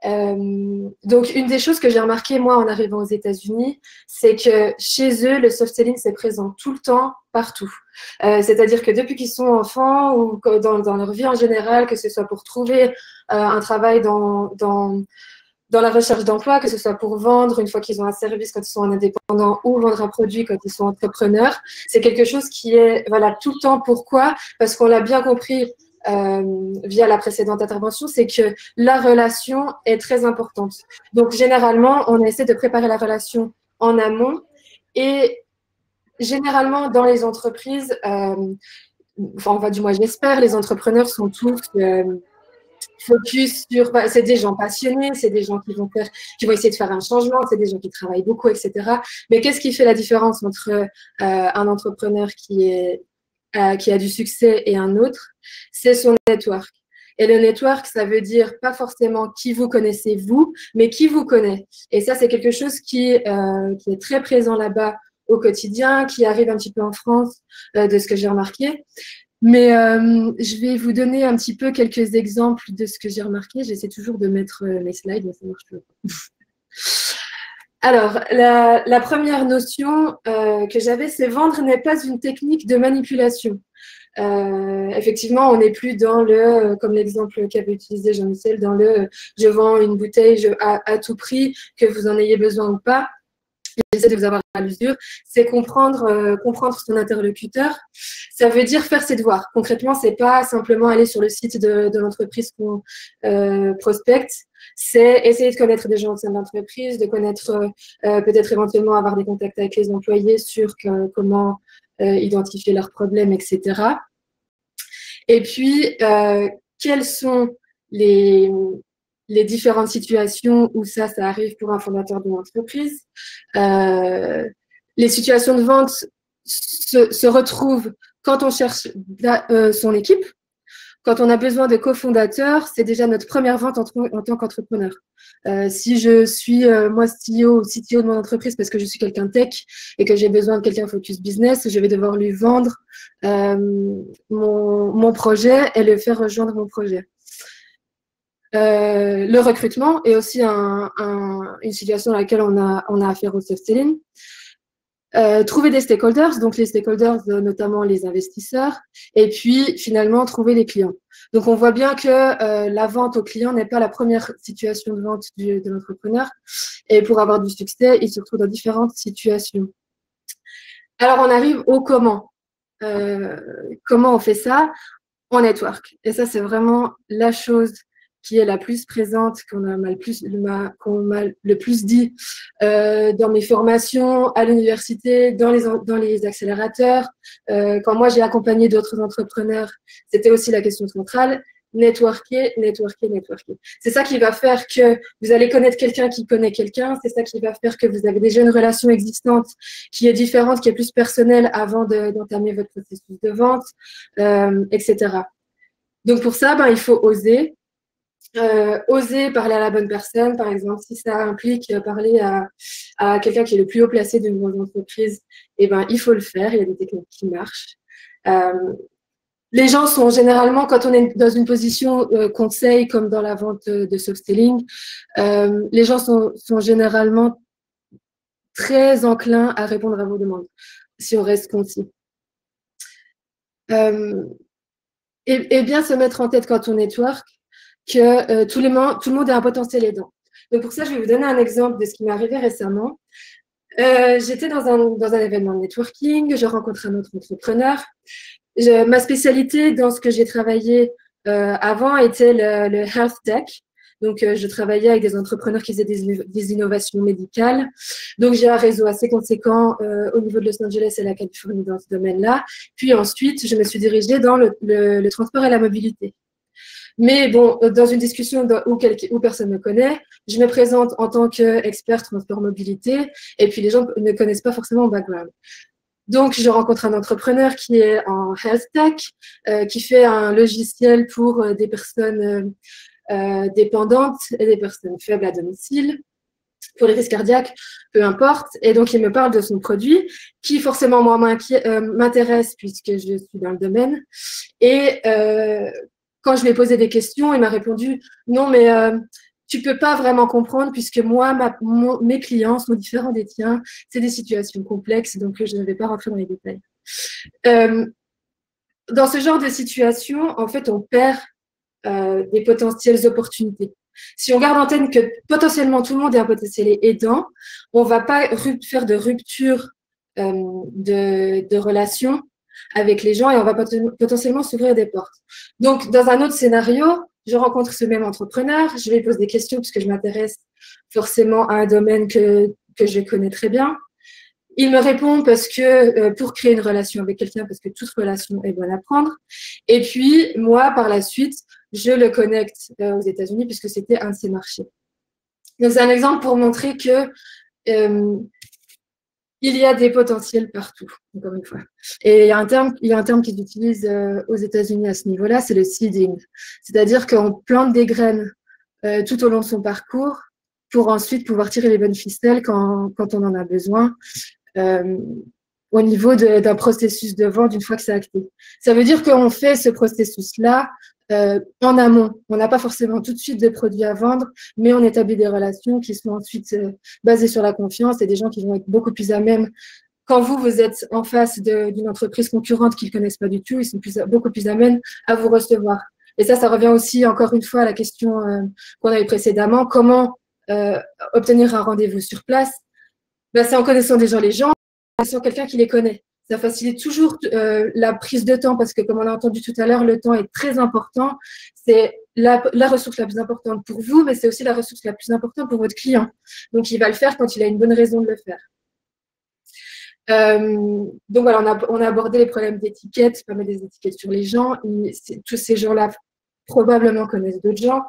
Donc, une des choses que j'ai remarqué, moi, en arrivant aux États-Unis, c'est que chez eux, le soft selling, c'est présent tout le temps, partout. C'est-à-dire que depuis qu'ils sont enfants ou dans leur vie en général, que ce soit pour trouver un travail dans la recherche d'emploi, que ce soit pour vendre une fois qu'ils ont un service quand ils sont indépendants ou vendre un produit quand ils sont entrepreneurs, c'est quelque chose qui est voilà, tout le temps. Pourquoi? Parce qu'on l'a bien compris via la précédente intervention, c'est que la relation est très importante. Donc, généralement, on essaie de préparer la relation en amont et généralement, dans les entreprises, enfin, du moins, j'espère, les entrepreneurs sont tous focus sur, c'est des gens passionnés, c'est des gens qui vont essayer de faire un changement, c'est des gens qui travaillent beaucoup, etc. Mais qu'est-ce qui fait la différence entre un entrepreneur qui a du succès et un autre? C'est son network. Et le network, ça veut dire pas forcément qui vous connaissez vous, mais qui vous connaît. Et ça, c'est quelque chose qui est très présent là-bas au quotidien, qui arrive un petit peu en France, de ce que j'ai remarqué. Mais je vais vous donner un petit peu quelques exemples de ce que j'ai remarqué. J'essaie toujours de mettre mes slides, mais ça marche pas. Alors, la première notion que j'avais, c'est vendre n'est pas une technique de manipulation. Effectivement, on n'est plus dans comme l'exemple qu'avait utilisé Jean-Michel, dans je vends une bouteille à tout prix, que vous en ayez besoin ou pas. J'essaie de vous avoir à l'usure, c'est comprendre son interlocuteur. Ça veut dire faire ses devoirs. Concrètement, c'est pas simplement aller sur le site de l'entreprise qu'on prospecte. C'est essayer de connaître des gens au sein de l'entreprise, de connaître peut-être éventuellement avoir des contacts avec les employés sur comment identifier leurs problèmes, etc. Et puis, quelles sont les différentes situations où ça arrive pour un fondateur d'une entreprise. Les situations de vente se retrouvent quand on cherche son équipe. Quand on a besoin de cofondateurs, c'est déjà notre première vente en tant qu'entrepreneur. Si je suis, moi, CEO ou CTO de mon entreprise parce que je suis quelqu'un tech et que j'ai besoin de quelqu'un focus business, je vais devoir lui vendre mon projet et le faire rejoindre mon projet. Le recrutement est aussi une situation dans laquelle on a affaire au soft selling. Trouver des stakeholders, donc les stakeholders, notamment les investisseurs, et puis finalement trouver les clients. Donc on voit bien que la vente aux clients n'est pas la première situation de vente de l'entrepreneur, et pour avoir du succès, il se retrouve dans différentes situations. Alors on arrive au comment. Comment on fait ça? En network. Et ça, c'est vraiment la chose qui est la plus présente, qu'on m'a le plus dit dans mes formations, à l'université, dans les accélérateurs. Quand moi, j'ai accompagné d'autres entrepreneurs, c'était aussi la question centrale. networker, networker, networker. C'est ça qui va faire que vous allez connaître quelqu'un qui connaît quelqu'un. C'est ça qui va faire que vous avez déjà une relation existante qui est différente, qui est plus personnelle avant d'entamer votre processus de vente, etc. Donc, pour ça, il faut oser. Oser parler à la bonne personne, par exemple, si ça implique parler à quelqu'un qui est le plus haut placé d'une grande entreprise, il faut le faire. Il y a des techniques qui marchent. Les gens sont généralement, quand on est dans une position conseil, comme dans la vente de soft selling, les gens sont généralement très enclins à répondre à vos demandes, si on reste concis. Et bien se mettre en tête quand on network que tout le monde a un potentiel aidant. Donc pour ça, je vais vous donner un exemple de ce qui m'est arrivé récemment. J'étais dans un événement de networking, je rencontre un autre entrepreneur. Ma spécialité dans ce que j'ai travaillé avant était le health tech. Donc, je travaillais avec des entrepreneurs qui faisaient des innovations médicales. Donc, j'ai un réseau assez conséquent au niveau de Los Angeles et la Californie dans ce domaine-là. Puis ensuite, je me suis dirigée dans le transport et la mobilité. Mais bon, dans une discussion où personne ne me connaît, je me présente en tant qu'expert transport mobilité et puis les gens ne connaissent pas forcément mon background. Donc, je rencontre un entrepreneur qui est en health tech, qui fait un logiciel pour des personnes dépendantes et des personnes faibles à domicile, pour les risques cardiaques, peu importe. Et donc, il me parle de son produit qui, forcément, moi, m'intéresse puisque je suis dans le domaine. Et quand je lui ai posé des questions, il m'a répondu « Non, mais tu peux pas vraiment comprendre puisque moi, mes clients sont différents des tiens. C'est des situations complexes, donc je ne vais pas rentrer dans les détails. » Dans ce genre de situation, en fait, on perd des potentielles opportunités. Si on garde en tête que potentiellement tout le monde est un potentiel aidant, on ne va pas faire de rupture de relation avec les gens et on va potentiellement s'ouvrir des portes. Donc, dans un autre scénario, je rencontre ce même entrepreneur, je lui pose des questions puisque je m'intéresse forcément à un domaine que je connais très bien. Il me répond parce que pour créer une relation avec quelqu'un, parce que toute relation est bonne à prendre. Et puis, moi, par la suite, je le connecte aux États-Unis puisque c'était un de ses marchés. Donc, c'est un exemple pour montrer que il y a des potentiels partout, encore une fois. Et il y a un terme qu'ils utilisent aux États-Unis à ce niveau-là, c'est le seeding. C'est-à-dire qu'on plante des graines tout au long de son parcours pour ensuite pouvoir tirer les bonnes ficelles quand on en a besoin au niveau d'un processus de vente une fois que c'est acté. Ça veut dire qu'on fait ce processus-là en amont. On n'a pas forcément tout de suite de produits à vendre, mais on établit des relations qui sont ensuite basées sur la confiance et des gens qui vont être beaucoup plus à même. Quand vous êtes en face d'une entreprise concurrente qu'ils ne connaissent pas du tout, ils sont beaucoup plus à même à vous recevoir. Et ça revient aussi, encore une fois, à la question qu'on a eu précédemment. Comment obtenir un rendez-vous sur place? C'est en connaissant déjà les gens, en connaissant quelqu'un qui les connaît. Ça facilite toujours la prise de temps parce que, comme on a entendu tout à l'heure, le temps est très important. C'est la ressource la plus importante pour vous, mais c'est aussi la ressource la plus importante pour votre client. Donc, il va le faire quand il a une bonne raison de le faire. Donc, voilà, on a abordé les problèmes d'étiquette, pas mettre des étiquettes sur les gens. Tous ces gens-là probablement connaissent d'autres gens.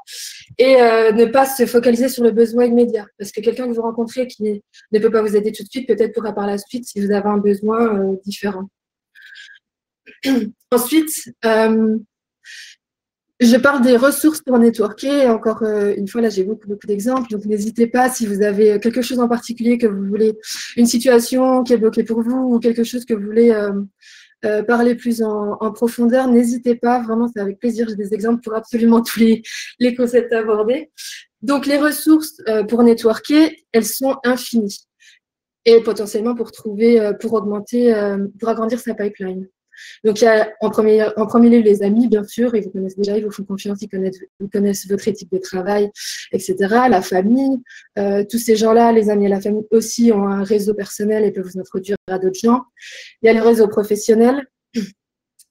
Et ne pas se focaliser sur le besoin immédiat. Parce que quelqu'un que vous rencontrez qui ne peut pas vous aider tout de suite, peut-être pourra par la suite si vous avez un besoin différent. Ensuite, je parle des ressources pour networker. Encore une fois, là, j'ai beaucoup d'exemples. Donc, n'hésitez pas si vous avez quelque chose en particulier que vous voulez, une situation qui est bloquée pour vous ou quelque chose que vous voulez parler plus en profondeur, n'hésitez pas, vraiment, c'est avec plaisir. J'ai des exemples pour absolument tous les concepts abordés. Donc, les ressources pour networker, elles sont infinies et potentiellement pour augmenter, pour agrandir sa pipeline. Donc, il y a en premier lieu les amis, bien sûr, ils vous connaissent déjà, ils vous font confiance, ils connaissent votre éthique de travail, etc. La famille, tous ces gens-là, les amis et la famille aussi ont un réseau personnel et peuvent vous introduire à d'autres gens. Il y a le réseau professionnel,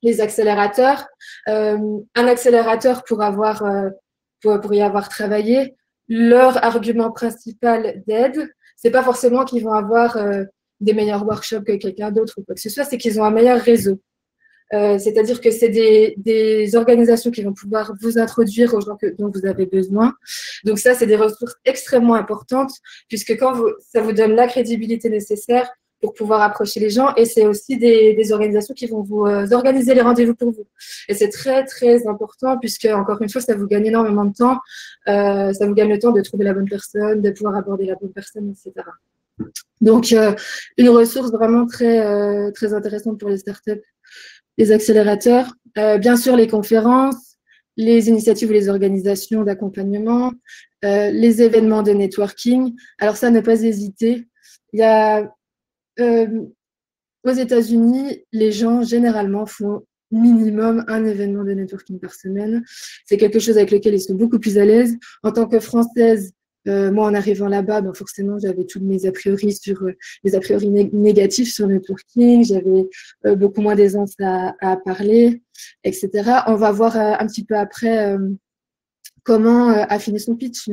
les accélérateurs. Un accélérateur pour y avoir travaillé, leur argument principal d'aide, c'est pas forcément qu'ils vont avoir des meilleurs workshops que quelqu'un d'autre ou quoi que ce soit, c'est qu'ils ont un meilleur réseau. C'est-à-dire que c'est des organisations qui vont pouvoir vous introduire aux gens dont vous avez besoin. Donc ça, c'est des ressources extrêmement importantes, puisque ça vous donne la crédibilité nécessaire pour pouvoir approcher les gens. Et c'est aussi des organisations qui vont vous organiser les rendez-vous pour vous. Et c'est très, très important, puisque, encore une fois, ça vous gagne énormément de temps. Ça vous gagne le temps de trouver la bonne personne, de pouvoir aborder la bonne personne, etc. Donc, une ressource vraiment très, très intéressante pour les startups, les accélérateurs. Bien sûr, les conférences, les initiatives ou les organisations d'accompagnement, les événements de networking. Alors ça, ne pas hésiter. Il y a, aux États-Unis, les gens généralement font minimum un événement de networking par semaine. C'est quelque chose avec lequel ils sont beaucoup plus à l'aise. En tant que Française, moi, en arrivant là-bas, ben forcément, j'avais tous mes a priori négatifs sur le networking. J'avais beaucoup moins d'aisance à parler, etc. On va voir un petit peu après comment affiner son pitch,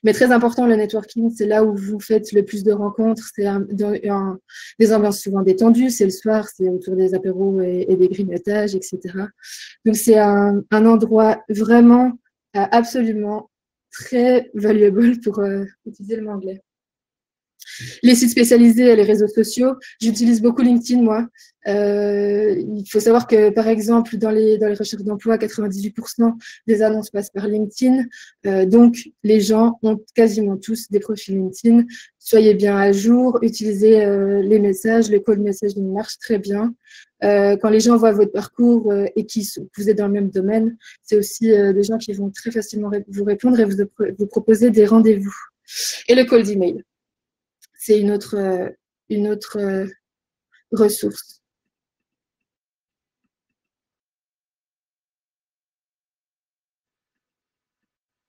mais très important, le networking, c'est là où vous faites le plus de rencontres. C'est des ambiances souvent détendues. C'est le soir, c'est autour des apéros et des grignotages, etc. Donc, c'est un endroit vraiment absolument très valuable pour utiliser le mot anglais. Les sites spécialisés et les réseaux sociaux, j'utilise beaucoup LinkedIn, moi. Il faut savoir que, par exemple, dans les recherches d'emploi, 98% des annonces passent par LinkedIn. Donc, les gens ont quasiment tous des profils LinkedIn. Soyez bien à jour, utilisez les messages. Le call messaging marche très bien. Quand les gens voient votre parcours et vous êtes dans le même domaine, c'est aussi des gens qui vont très facilement vous répondre et vous proposer des rendez-vous. Et le call d'email. C'est une autre ressource.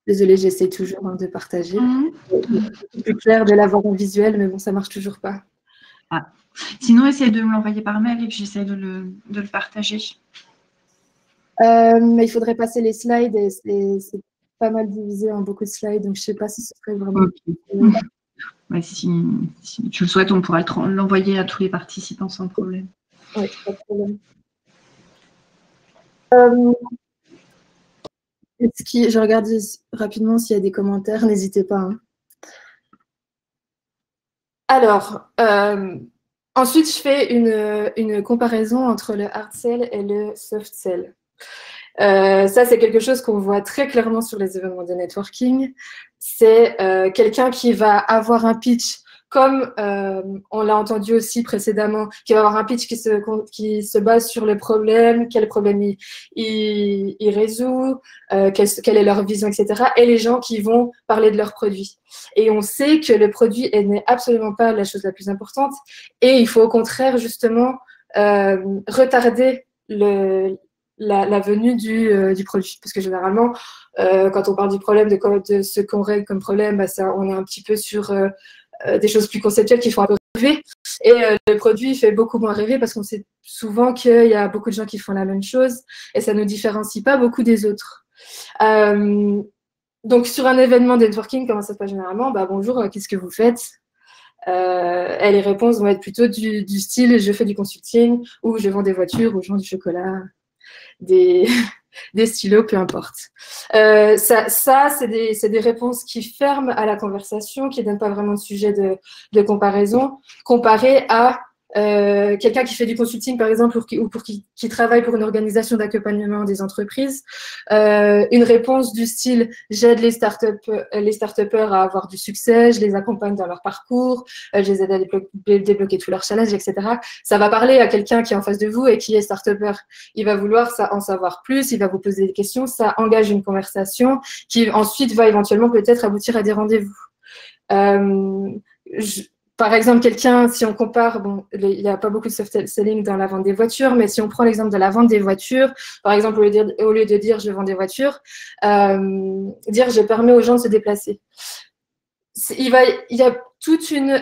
Désolée, j'essaie toujours de partager. C'est plus clair de l'avoir en visuel, mais bon, ça ne marche toujours pas. Ah. Sinon, essayez de me l'envoyer par mail et que j'essaie de le partager. Mais il faudrait passer les slides et c'est pas mal divisé en beaucoup de slides, donc je ne sais pas si ce serait vraiment... Okay. Ouais, si tu le souhaites, on pourra l'envoyer à tous les participants sans problème. Oui, pas de problème. Je regarde rapidement s'il y a des commentaires, n'hésitez pas. Hein. Alors, ensuite, je fais une comparaison entre le hard sell et le soft sell. Ça, c'est quelque chose qu'on voit très clairement sur les événements de networking. C'est quelqu'un qui va avoir un pitch, comme on l'a entendu aussi précédemment, qui va avoir un pitch qui se base sur le problème, quel problème il résout, quelle est leur vision, etc. Et les gens qui vont parler de leur produit. Et on sait que le produit n'est absolument pas la chose la plus importante. Et il faut au contraire, justement, retarder la venue du produit. Parce que généralement, quand on parle du problème, de ce qu'on règle comme problème, bah, on est un petit peu sur des choses plus conceptuelles qui font un peu rêver. Et le produit fait beaucoup moins rêver parce qu'on sait souvent qu'il y a beaucoup de gens qui font la même chose et ça ne nous différencie pas beaucoup des autres. Donc, sur un événement de networking, comment ça se passe généralement? Bah, bonjour, qu'est-ce que vous faites? Et les réponses vont être plutôt du style « je fais du consulting » ou « je vends des voitures » ou « je vends du chocolat ». Des stylos, peu importe. Ça c'est des réponses qui ferment à la conversation, qui ne donnent pas vraiment de sujet de comparaison, comparé à quelqu'un qui fait du consulting, par exemple, ou qui travaille pour une organisation d'accompagnement des entreprises. Une réponse du style « j'aide les start-upers à avoir du succès, je les accompagne dans leur parcours, je les aide à débloquer tous leurs challenges, etc. » Ça va parler à quelqu'un qui est en face de vous et qui est start-upper. Il va vouloir en savoir plus, il va vous poser des questions, ça engage une conversation qui ensuite va éventuellement peut-être aboutir à des rendez-vous. Par exemple, quelqu'un, si on compare, bon, il n'y a pas beaucoup de soft selling dans la vente des voitures, mais si on prend l'exemple de la vente des voitures, par exemple, au lieu de dire je vends des voitures, dire je permets aux gens de se déplacer. Il y a tout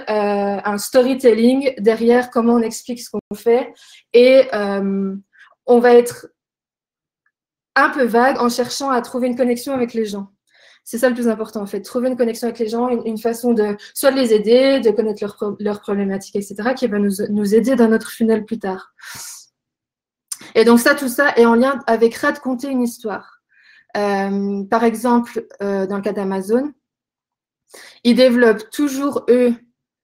un storytelling derrière comment on explique ce qu'on fait et on va être un peu vague en cherchant à trouver une connexion avec les gens. C'est ça le plus important, en fait. Trouver une connexion avec les gens, une façon soit de les aider, de connaître leurs problématiques, etc., qui va nous aider dans notre funnel plus tard. Et donc tout ça est en lien avec raconter une histoire. Par exemple, dans le cas d'Amazon, ils développent toujours,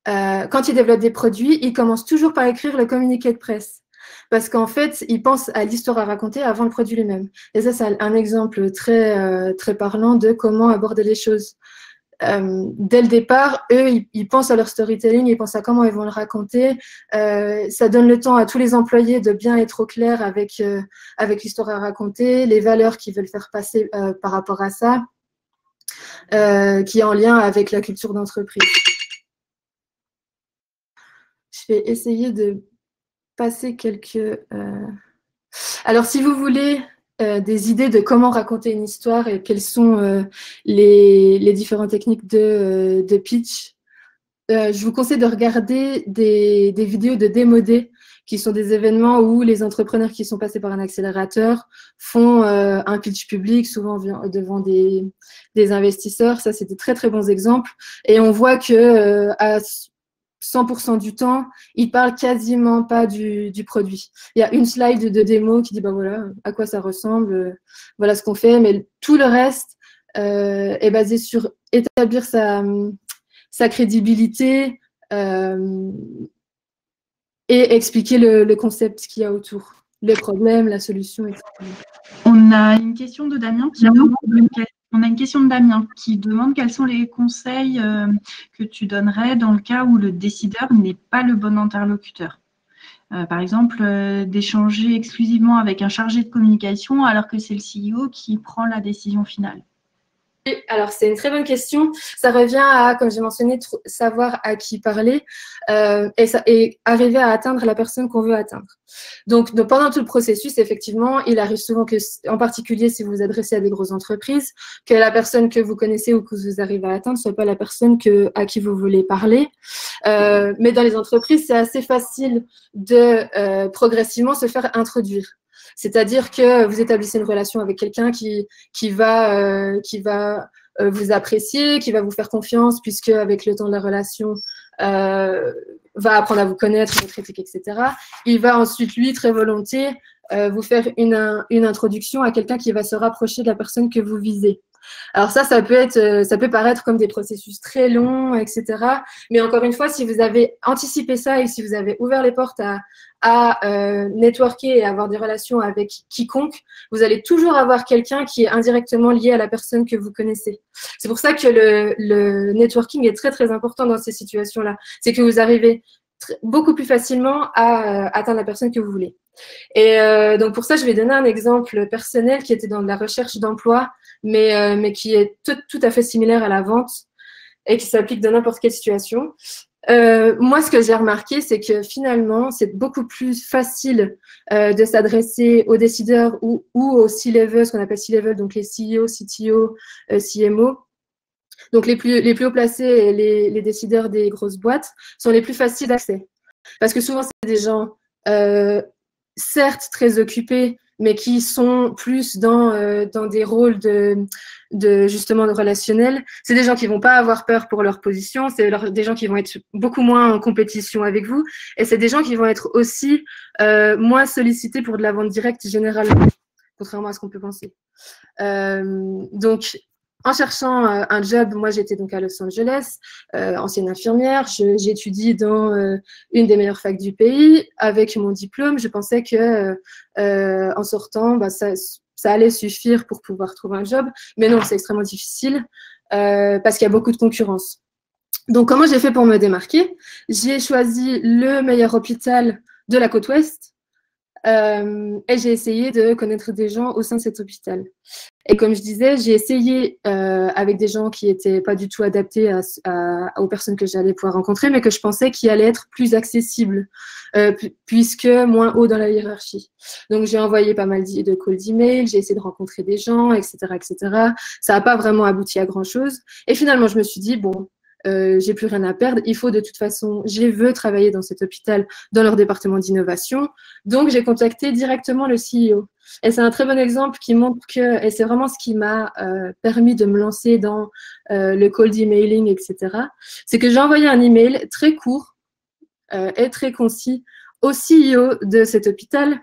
quand ils développent des produits, ils commencent toujours par écrire le communiqué de presse. Parce qu'en fait, ils pensent à l'histoire à raconter avant le produit lui-même. Et ça, c'est un exemple très, très parlant de comment aborder les choses. Dès le départ, eux, ils pensent à leur storytelling, ils pensent à comment ils vont le raconter. Ça donne le temps à tous les employés de bien être au clair avec l'histoire à raconter, les valeurs qu'ils veulent faire passer par rapport à ça, qui est en lien avec la culture d'entreprise. Je vais essayer de passer quelques... Alors, si vous voulez des idées de comment raconter une histoire et quelles sont les différentes techniques de pitch, je vous conseille de regarder des vidéos de démodé, qui sont des événements où les entrepreneurs qui sont passés par un accélérateur font un pitch public, souvent devant des investisseurs. Ça, c'est des très, très bons exemples. Et on voit que à 100% du temps, ils parlent quasiment pas du produit. Il y a une slide de démo qui dit, bah voilà, à quoi ça ressemble, voilà ce qu'on fait, mais tout le reste est basé sur établir sa crédibilité et expliquer le concept qu'il y a autour, les problèmes, la solution, etc. On a une question de Damien qui demande quels sont les conseils que tu donnerais dans le cas où le décideur n'est pas le bon interlocuteur. Par exemple, d'échanger exclusivement avec un chargé de communication alors que c'est le CEO qui prend la décision finale. Alors, c'est une très bonne question. Ça revient à, comme j'ai mentionné, savoir à qui parler et arriver à atteindre la personne qu'on veut atteindre. Donc, pendant tout le processus, effectivement, il arrive souvent que, en particulier si vous vous adressez à des grosses entreprises, que la personne que vous connaissez ou que vous arrivez à atteindre ne soit pas la personne à qui vous voulez parler. Mais dans les entreprises, c'est assez facile de progressivement se faire introduire. C'est-à-dire que vous établissez une relation avec quelqu'un qui va vous apprécier, qui va vous faire confiance, puisque avec le temps de la relation, va apprendre à vous connaître, votre éthique, etc. Il va ensuite, lui, très volontiers, vous faire une introduction à quelqu'un qui va se rapprocher de la personne que vous visez. Alors ça peut paraître comme des processus très longs, etc. Mais encore une fois, si vous avez anticipé ça et si vous avez ouvert les portes à networker et avoir des relations avec quiconque, vous allez toujours avoir quelqu'un qui est indirectement lié à la personne que vous connaissez. C'est pour ça que le networking est très, très important dans ces situations-là. C'est que vous arrivez beaucoup plus facilement à atteindre la personne que vous voulez. Et donc, pour ça, je vais donner un exemple personnel qui était dans la recherche d'emploi, mais qui est tout à fait similaire à la vente et qui s'applique dans n'importe quelle situation. Moi, ce que j'ai remarqué, c'est que finalement, c'est beaucoup plus facile de s'adresser aux décideurs ou aux C-level, ce qu'on appelle C-level, donc les CEO, CTO, CMO. Donc, les plus haut placés et les décideurs des grosses boîtes sont les plus faciles d'accès. Parce que souvent, c'est des gens certes très occupés, mais qui sont plus dans des rôles justement de relationnel. C'est des gens qui vont pas avoir peur pour leur position, c'est des gens qui vont être beaucoup moins en compétition avec vous, et c'est des gens qui vont être aussi moins sollicités pour de la vente directe généralement, contrairement à ce qu'on peut penser. Donc, en cherchant un job, moi j'étais donc à Los Angeles, ancienne infirmière, j'étudie dans une des meilleures facs du pays. Avec mon diplôme, je pensais que en sortant, ça allait suffire pour pouvoir trouver un job. Mais non, c'est extrêmement difficile parce qu'il y a beaucoup de concurrence. Donc, comment j'ai fait pour me démarquer? J'ai choisi le meilleur hôpital de la côte ouest. Et j'ai essayé de connaître des gens au sein de cet hôpital. Et comme je disais, j'ai essayé avec des gens qui n'étaient pas du tout adaptés aux personnes que j'allais pouvoir rencontrer, mais que je pensais qu'ils allaient être plus accessibles, puisque moins haut dans la hiérarchie. Donc, j'ai envoyé pas mal de calls d'email, j'ai essayé de rencontrer des gens, etc., etc. Ça n'a pas vraiment abouti à grand-chose. Et finalement, je me suis dit, bon, j'ai plus rien à perdre. Il faut de toute façon, je veux travailler dans cet hôpital, dans leur département d'innovation. Donc, j'ai contacté directement le CEO. Et c'est un très bon exemple qui montre que, et c'est vraiment ce qui m'a permis de me lancer dans le cold emailing, etc. C'est que j'ai envoyé un email très court et très concis au CEO de cet hôpital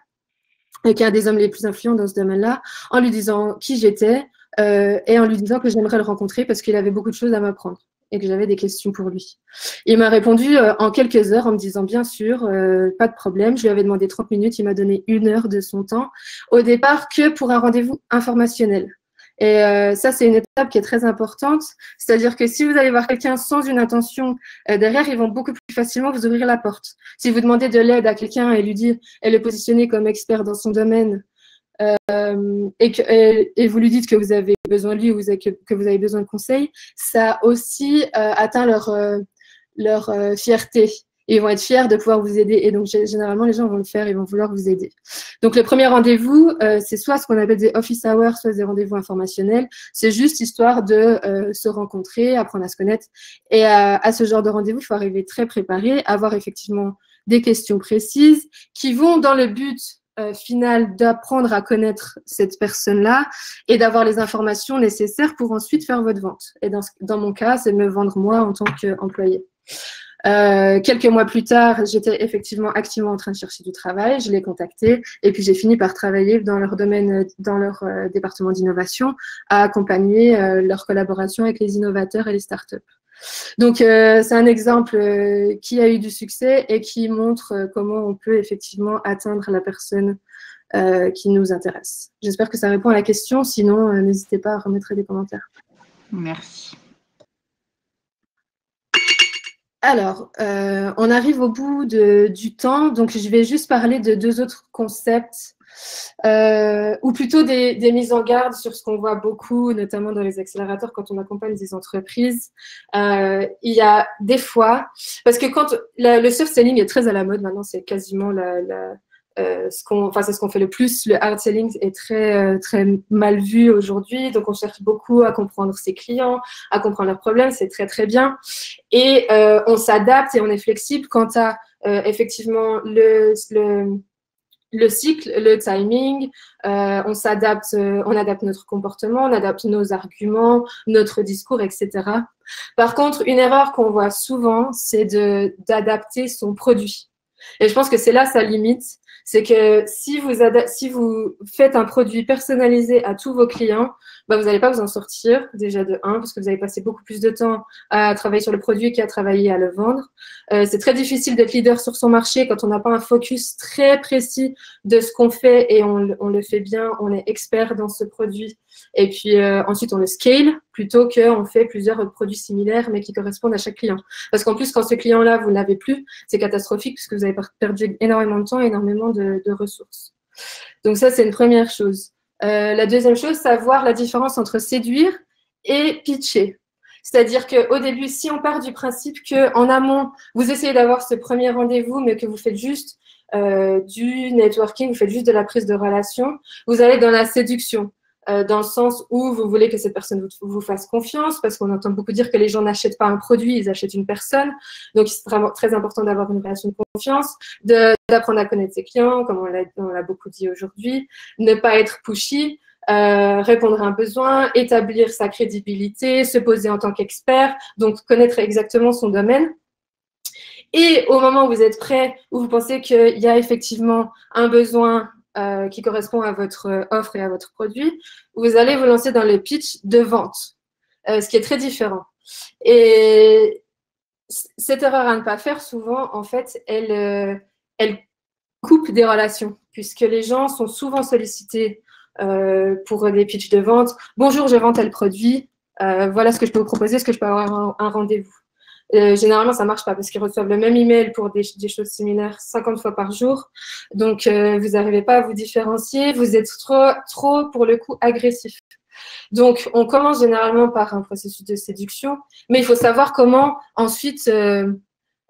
qui est un des hommes les plus influents dans ce domaine-là, en lui disant qui j'étais et en lui disant que j'aimerais le rencontrer parce qu'il avait beaucoup de choses à m'apprendre et que j'avais des questions pour lui. Il m'a répondu en quelques heures en me disant bien sûr, pas de problème. Je lui avais demandé 30 minutes, il m'a donné 1 heure de son temps au départ que pour un rendez-vous informationnel. Et ça, c'est une étape qui est très importante. C'est-à-dire que si vous allez voir quelqu'un sans une intention derrière, ils vont beaucoup plus facilement vous ouvrir la porte. Si vous demandez de l'aide à quelqu'un et lui dire, et le positionner comme expert dans son domaine, et vous lui dites que vous avez besoin de lui ou que vous avez besoin de conseils, ça aussi atteint leur fierté. Ils vont être fiers de pouvoir vous aider. Et donc, généralement, les gens vont le faire, ils vont vouloir vous aider. Donc, le premier rendez-vous, c'est soit ce qu'on appelle des office hours, soit des rendez-vous informationnels. C'est juste histoire de se rencontrer, apprendre à se connaître. Et à ce genre de rendez-vous, il faut arriver très préparé, avoir effectivement des questions précises qui vont dans le but final d'apprendre à connaître cette personne-là et d'avoir les informations nécessaires pour ensuite faire votre vente. Et dans mon cas, c'est me vendre moi en tant qu'employé. Quelques mois plus tard, j'étais effectivement activement en train de chercher du travail, je l'ai contacté et puis j'ai fini par travailler dans leur domaine, dans leur département d'innovation, à accompagner leur collaboration avec les innovateurs et les startups. Donc, c'est un exemple qui a eu du succès et qui montre comment on peut effectivement atteindre la personne qui nous intéresse. J'espère que ça répond à la question, sinon n'hésitez pas à remettre des commentaires. Merci. Alors, on arrive au bout du temps, donc je vais juste parler de 2 autres concepts, ou plutôt des mises en garde sur ce qu'on voit beaucoup, notamment dans les accélérateurs quand on accompagne des entreprises. Il y a des fois, parce que quand le soft selling est très à la mode maintenant, c'est quasiment c'est ce qu'on fait le plus. Le hard selling est très mal vu aujourd'hui, donc on cherche beaucoup à comprendre ses clients, à comprendre leurs problèmes, c'est très bien. Et on s'adapte et on est flexible quant à effectivement le cycle, le timing, on s'adapte, on adapte notre comportement, on adapte nos arguments, notre discours, etc. Par contre, une erreur qu'on voit souvent, c'est d'adapter son produit. Et je pense que c'est là sa limite. C'est que si vous faites un produit personnalisé à tous vos clients, bah, vous n'allez pas vous en sortir, déjà de 1, parce que vous allez passer beaucoup plus de temps à travailler sur le produit qu'à travailler à le vendre. C'est très difficile d'être leader sur son marché quand on n'a pas un focus très précis de ce qu'on fait et on le fait bien, on est expert dans ce produit. Et puis ensuite, on le scale plutôt qu'on fait plusieurs produits similaires mais qui correspondent à chaque client. Parce qu'en plus, quand ce client-là, vous n'avez plus, c'est catastrophique puisque vous avez perdu énormément de temps, énormément de ressources. Donc ça, c'est une première chose. La deuxième chose, savoir la différence entre séduire et pitcher. C'est-à-dire qu'au début, si on part du principe qu'en amont, vous essayez d'avoir ce premier rendez-vous, mais que vous faites juste du networking, vous faites juste de la prise de relation, vous allez dans la séduction. Dans le sens où vous voulez que cette personne vous fasse confiance, parce qu'on entend beaucoup dire que les gens n'achètent pas un produit, ils achètent une personne. Donc, c'est vraiment très important d'avoir une relation de confiance, d'apprendre à connaître ses clients, comme on l'a beaucoup dit aujourd'hui, ne pas être pushy, répondre à un besoin, établir sa crédibilité, se poser en tant qu'expert, donc connaître exactement son domaine. Et au moment où vous êtes prêt, où vous pensez qu'il y a effectivement un besoin qui correspond à votre offre et à votre produit, vous allez vous lancer dans le pitch de vente, ce qui est très différent. Et cette erreur à ne pas faire, souvent, en fait, elle coupe des relations, puisque les gens sont souvent sollicités pour des pitchs de vente. Bonjour, je vends tel produit. Voilà ce que je peux vous proposer. Est-ce que je peux avoir un rendez-vous? Généralement, ça ne marche pas parce qu'ils reçoivent le même email pour des choses similaires 50 fois par jour. Donc, vous n'arrivez pas à vous différencier. Vous êtes trop, pour le coup, agressif. Donc, on commence généralement par un processus de séduction, mais il faut savoir comment ensuite… il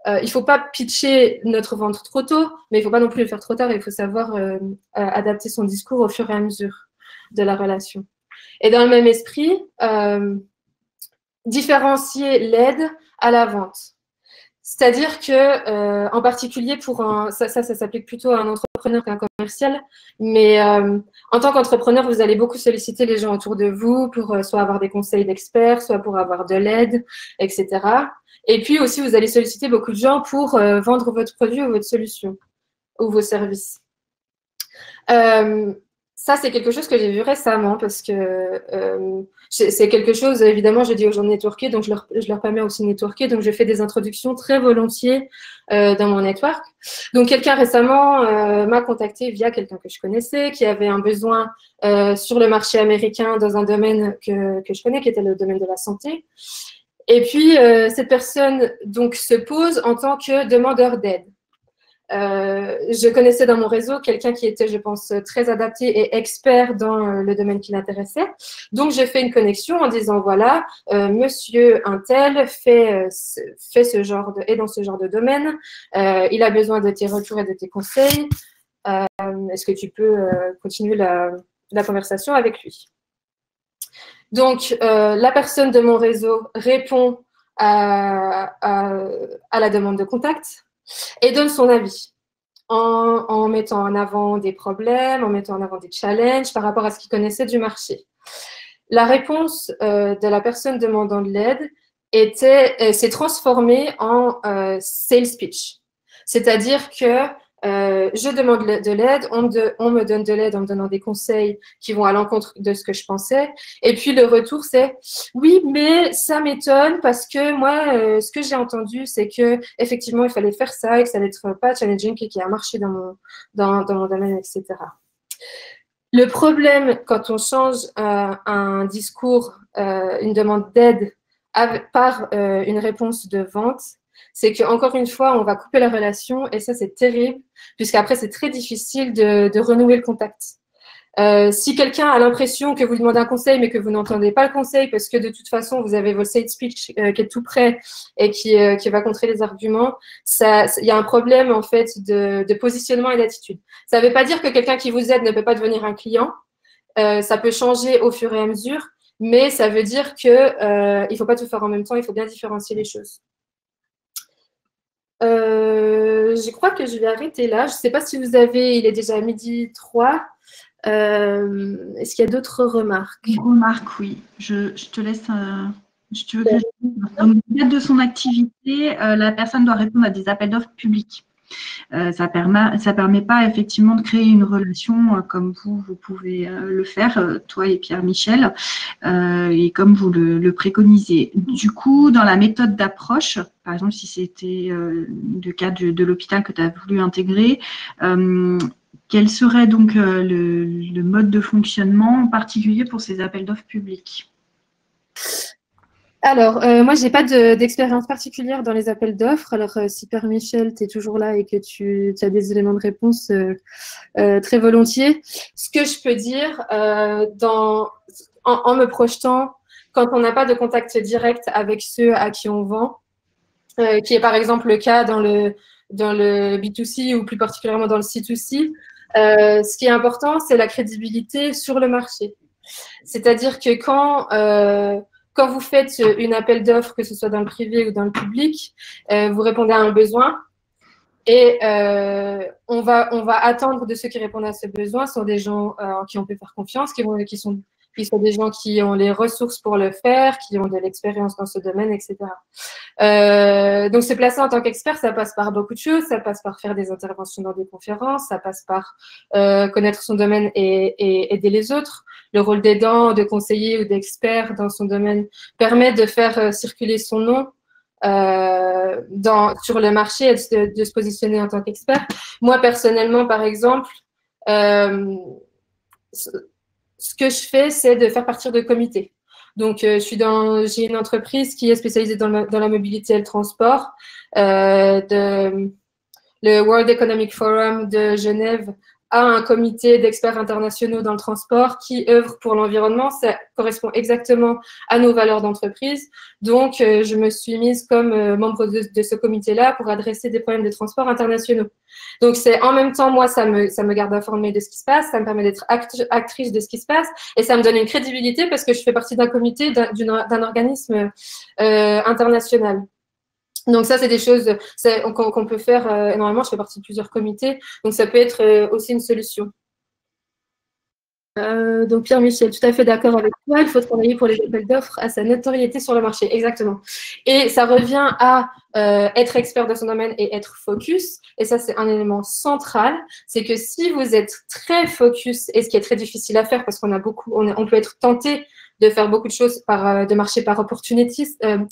ne faut pas pitcher notre vente trop tôt, mais il ne faut pas non plus le faire trop tard. Il faut savoir adapter son discours au fur et à mesure de la relation. Et dans le même esprit, différencier l'aide à la vente. C'est-à-dire que, en particulier ça s'applique plutôt à un entrepreneur qu'à un commercial, mais en tant qu'entrepreneur, vous allez beaucoup solliciter les gens autour de vous pour soit avoir des conseils d'experts, soit pour avoir de l'aide, etc. Et puis aussi, vous allez solliciter beaucoup de gens pour vendre votre produit ou votre solution ou vos services. Ça, c'est quelque chose que j'ai vu récemment parce que c'est quelque chose, évidemment, je dis aux gens de networker, donc je leur permets aussi de networker, donc je fais des introductions très volontiers dans mon network. Donc, quelqu'un récemment m'a contacté via quelqu'un que je connaissais, qui avait un besoin sur le marché américain dans un domaine que je connais, qui était le domaine de la santé. Et puis, cette personne donc se pose en tant que demandeur d'aide. Je connaissais dans mon réseau quelqu'un qui était, je pense, très adapté et expert dans le domaine qui l'intéressait. Donc, j'ai fait une connexion en disant, voilà, monsieur untel fait ce genre est dans ce genre de domaine. Il a besoin de tes retours et de tes conseils. Est-ce que tu peux continuer la conversation avec lui? Donc, la personne de mon réseau répond à la demande de contact et donne son avis en mettant en avant des problèmes, en mettant en avant des challenges par rapport à ce qu'il connaissait du marché. La réponse de la personne demandant de l'aide s'est transformée en sales pitch. C'est-à-dire que je demande de l'aide, on me donne de l'aide en me donnant des conseils qui vont à l'encontre de ce que je pensais. Et puis le retour, c'est oui, mais ça m'étonne parce que moi, ce que j'ai entendu, c'est que effectivement, il fallait faire ça et que ça allait être pas challenging et qui a marché dans mon domaine, etc. Le problème quand on change un discours, une demande d'aide par une réponse de vente, c'est qu'encore une fois, on va couper la relation et ça, c'est terrible, puisqu'après, c'est très difficile de renouer le contact. Si quelqu'un a l'impression que vous demandez un conseil, mais que vous n'entendez pas le conseil, parce que de toute façon, vous avez votre sales speech qui est tout prêt et qui va contrer les arguments, il y a un problème en fait de positionnement et d'attitude. Ça ne veut pas dire que quelqu'un qui vous aide ne peut pas devenir un client. Ça peut changer au fur et à mesure, mais ça veut dire qu'il ne faut pas tout faire en même temps, il faut bien différencier les choses. Je crois que je vais arrêter là. Je ne sais pas si vous avez, il est déjà 12h03. Est-ce qu'il y a d'autres remarques? Une remarque, oui. Je te laisse. Tu veux que dans le cadre de son activité, la personne doit répondre à des appels d'offres publics. Ça permet pas effectivement de créer une relation comme vous pouvez le faire, toi et Pierre-Michel, et comme vous le préconisez. Du coup, dans la méthode d'approche, par exemple, si c'était le cas de l'hôpital que tu as voulu intégrer, quel serait donc le mode de fonctionnement en particulier pour ces appels d'offres publics? Alors, moi, je n'ai pas d'expérience particulière dans les appels d'offres. Alors, si Pierre-Michel, tu es toujours là et que tu as des éléments de réponse, très volontiers. Ce que je peux dire en me projetant, quand on n'a pas de contact direct avec ceux à qui on vend, qui est par exemple le cas dans le B2C ou plus particulièrement dans le C2C, ce qui est important, c'est la crédibilité sur le marché. C'est-à-dire que quand vous faites une appel d'offres, que ce soit dans le privé ou dans le public, vous répondez à un besoin et on va attendre de ceux qui répondent à ce besoin sont des gens en qui on peut faire confiance, qui sont des gens qui ont les ressources pour le faire, qui ont de l'expérience dans ce domaine, etc. Donc, se placer en tant qu'expert, ça passe par beaucoup de choses. Ça passe par faire des interventions dans des conférences. Ça passe par connaître son domaine et aider les autres. Le rôle d'aidant, de conseiller ou d'expert dans son domaine permet de faire circuler son nom sur le marché et de se positionner en tant qu'expert. Moi, personnellement, par exemple, ce que je fais, c'est de faire partir de comités. Donc, j'ai une entreprise qui est spécialisée dans la mobilité et le transport. Le World Economic Forum de Genève a un comité d'experts internationaux dans le transport qui œuvre pour l'environnement. Ça correspond exactement à nos valeurs d'entreprise. Donc, je me suis mise comme membre de ce comité-là pour adresser des problèmes de transport internationaux. Donc, c'est en même temps, moi, ça me garde informée de ce qui se passe, ça me permet d'être actrice de ce qui se passe et ça me donne une crédibilité parce que je fais partie d'un comité, d'un organisme international. Donc ça, c'est des choses qu'on peut faire énormément. Je fais partie de plusieurs comités, donc ça peut être aussi une solution. Donc Pierre-Michel, tout à fait d'accord avec toi. Il faut travailler pour les appels d'offres à sa notoriété sur le marché. Exactement. Et ça revient à être expert de son domaine et être focus. Et ça, c'est un élément central. C'est que si vous êtes très focus, et ce qui est très difficile à faire parce qu'on a beaucoup, on peut être tenté de faire beaucoup de choses de marcher par opportunité. On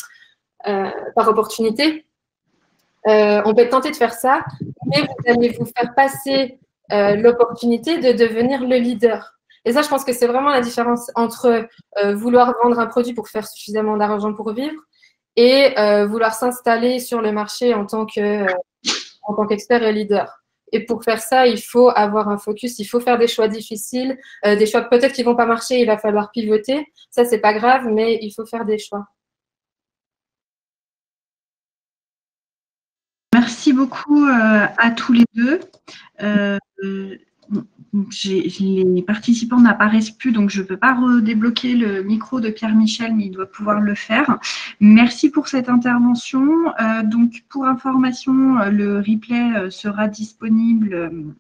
peut être tenté de faire ça, mais vous allez vous faire passer l'opportunité de devenir le leader. Et ça, je pense que c'est vraiment la différence entre vouloir vendre un produit pour faire suffisamment d'argent pour vivre et vouloir s'installer sur le marché en tant qu'expert et leader. Et pour faire ça, il faut avoir un focus, il faut faire des choix difficiles, des choix peut-être qui ne vont pas marcher, il va falloir pivoter. Ça, c'est pas grave, mais il faut faire des choix. Merci beaucoup à tous les deux. Les participants n'apparaissent plus, donc je ne peux pas redébloquer le micro de Pierre-Michel, mais il doit pouvoir le faire. Merci pour cette intervention. Donc, pour information, le replay sera disponible